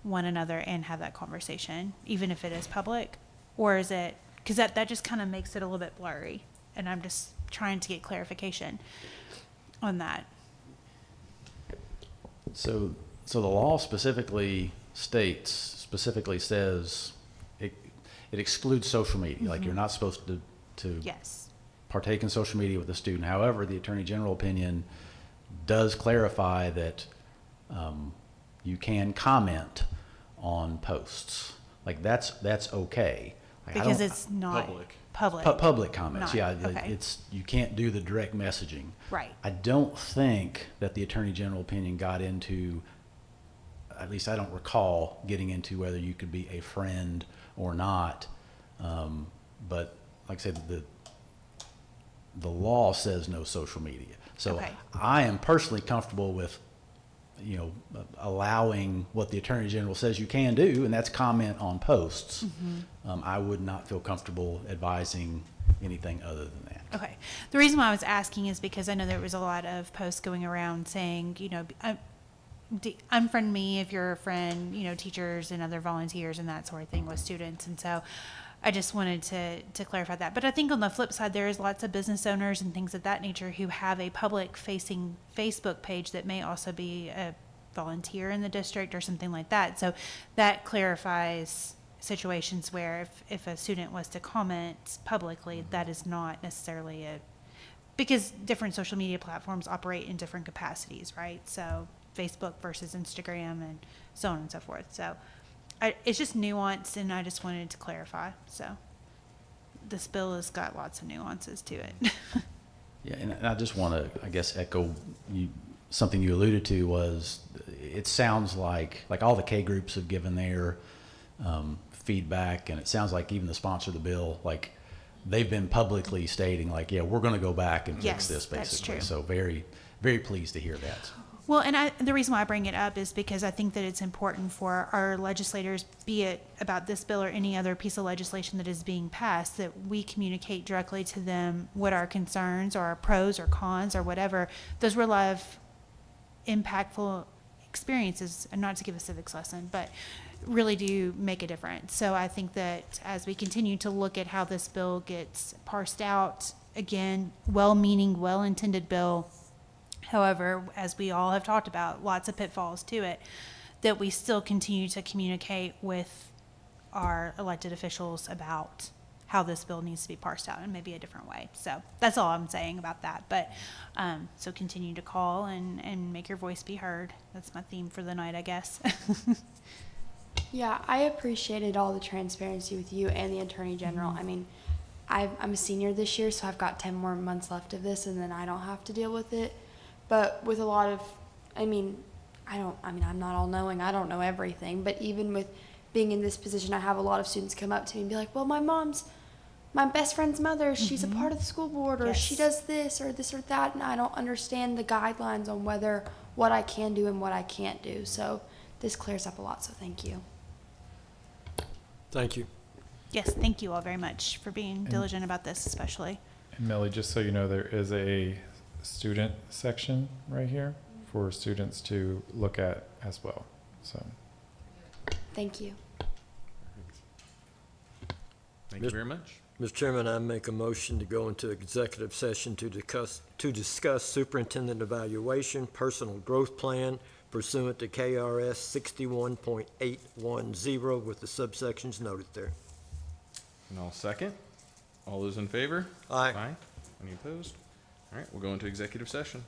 one another and have that conversation, even if it is public? Or is it, because that just kind of makes it a little bit blurry, and I'm just trying to get clarification on that. So the law specifically says it excludes social media. Like, you're not supposed to Yes. partake in social media with a student. However, the Attorney General opinion does clarify that you can comment on posts. Like, that's okay. Like, Because it's not public. Public comments, Not- yeah. okay. You can't do the direct messaging. Right. I don't think that the Attorney General opinion got into, at least I don't recall getting into whether you could be a friend or not. But like I said, the law says no social media. So Okay. I am personally comfortable with, allowing what the Attorney General says you can do, and that's comment on posts. I would not feel comfortable advising anything other than that. Okay. The reason why I was asking is because I know there was a lot of posts going around saying, unfriend me if you're a friend, teachers and other volunteers and that sort of thing with students. And so I just wanted to clarify that. But I think on the flip side, there is lots of business owners and things of that nature who have a public-facing Facebook page that may also be a volunteer in the district or something like that. So that clarifies situations where if a student was to comment publicly, that is not necessarily because different social media platforms operate in different capacities, right? So Facebook versus Instagram and so on and so forth. So it's just nuanced, and I just wanted to clarify. So this bill has got lots of nuances to it. Yeah, and I just want to, I guess, echo something you alluded to was, it sounds like all the K groups have given their feedback, and it sounds like even the sponsor of the bill, like, they've been publicly stating, like, yeah, we're going to go back and Yes, fix this, that's basically. true. So very, very pleased to hear that. Well, and the reason why I bring it up is because I think that it's important for our legislators, be it about this bill or any other piece of legislation that is being passed, that we communicate directly to them what our concerns or our pros or cons or whatever. Those were a lot of impactful experiences, and not to give a civics lesson, but really do make a difference. So I think that as we continue to look at how this bill gets parsed out, again, well-meaning, well-intended bill, however, as we all have talked about, lots of pitfalls to it, that we still continue to communicate with our elected officials about how this bill needs to be parsed out in maybe a different way. So that's all I'm saying about that. But so continue to call and make your voice be heard. That's my theme for the night, I guess. Yeah, I appreciated all the transparency with you and the Attorney General. I mean, I'm a senior this year, so I've got 10 more months left of this, and then I don't have to deal with it. But with a lot of, I'm not all knowing. I don't know everything. But even with being in this position, I have a lot of students come up to me and be like, well, my best friend's mother, she's a part of the school board, or she does this or that, and I don't understand the guidelines on what I can do and what I can't do. So this clears up a lot, so thank you. Thank you. Yes, thank you all very much for being diligent about this, especially. And Millie, just so you know, there is a student section right here for students to look at as well. So, Thank you. Thank you very much. Mr. Chairman, I make a motion to go into executive session to discuss superintendent evaluation, personal growth plan pursuant to KRS 61.810 with the subsections noted there. And I'll second. All those in favor? Aye. Aye. Any opposed? All right, we'll go into executive session.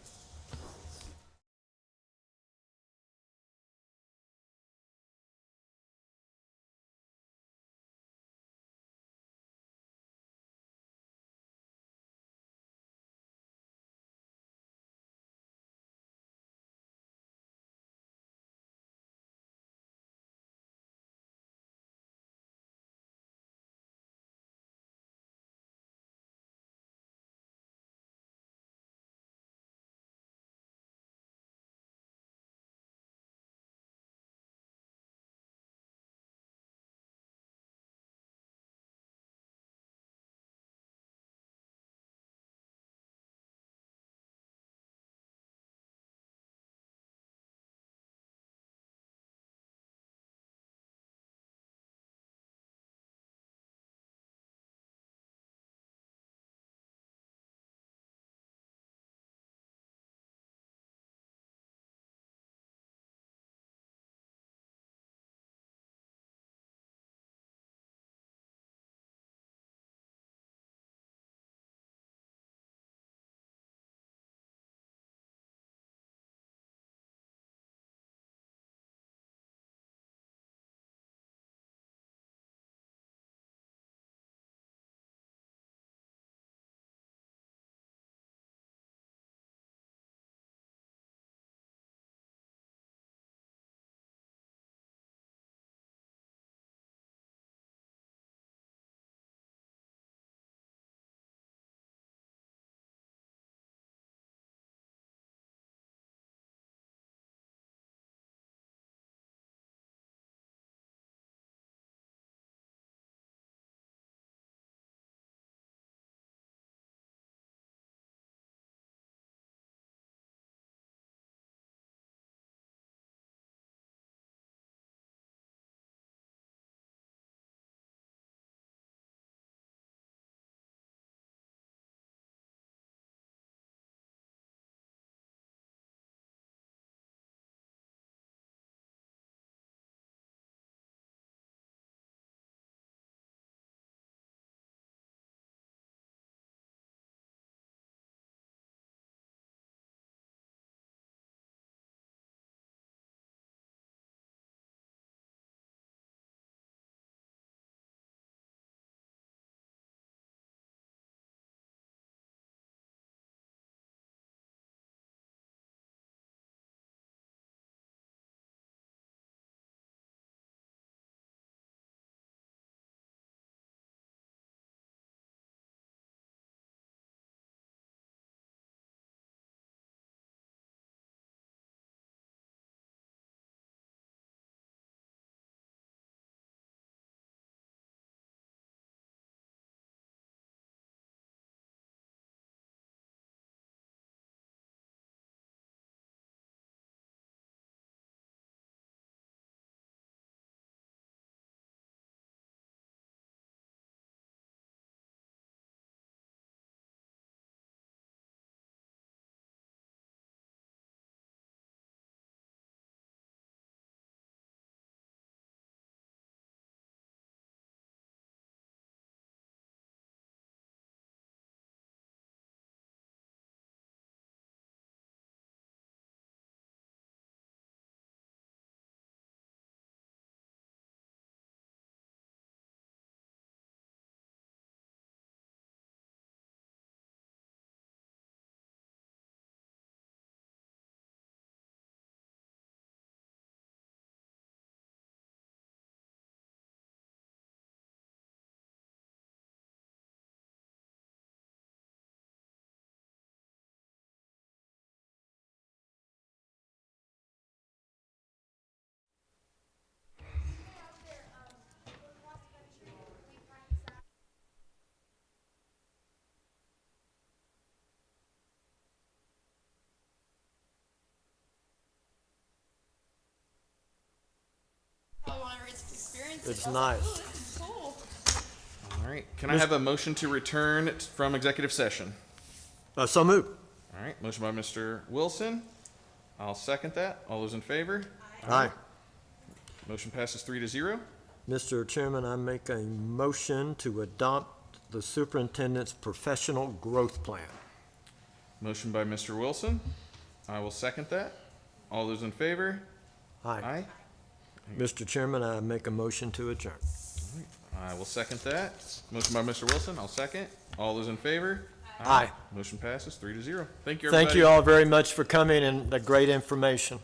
It's nice. All right. Can I have a motion to return from executive session? So moved. All right. Motion by Mr. Wilson. I'll second that. All those in favor? Aye. Motion passes 3-0. Mr. Chairman, I make a motion to adopt the superintendent's professional growth plan. Motion by Mr. Wilson. I will second that. All those in favor? Aye. Mr. Chairman, I make a motion to adjourn. I will second that. Motion by Mr. Wilson. I'll second. All those in favor? Aye. Motion passes 3-0. Thank you, everybody. Thank you all very much for coming and the great information.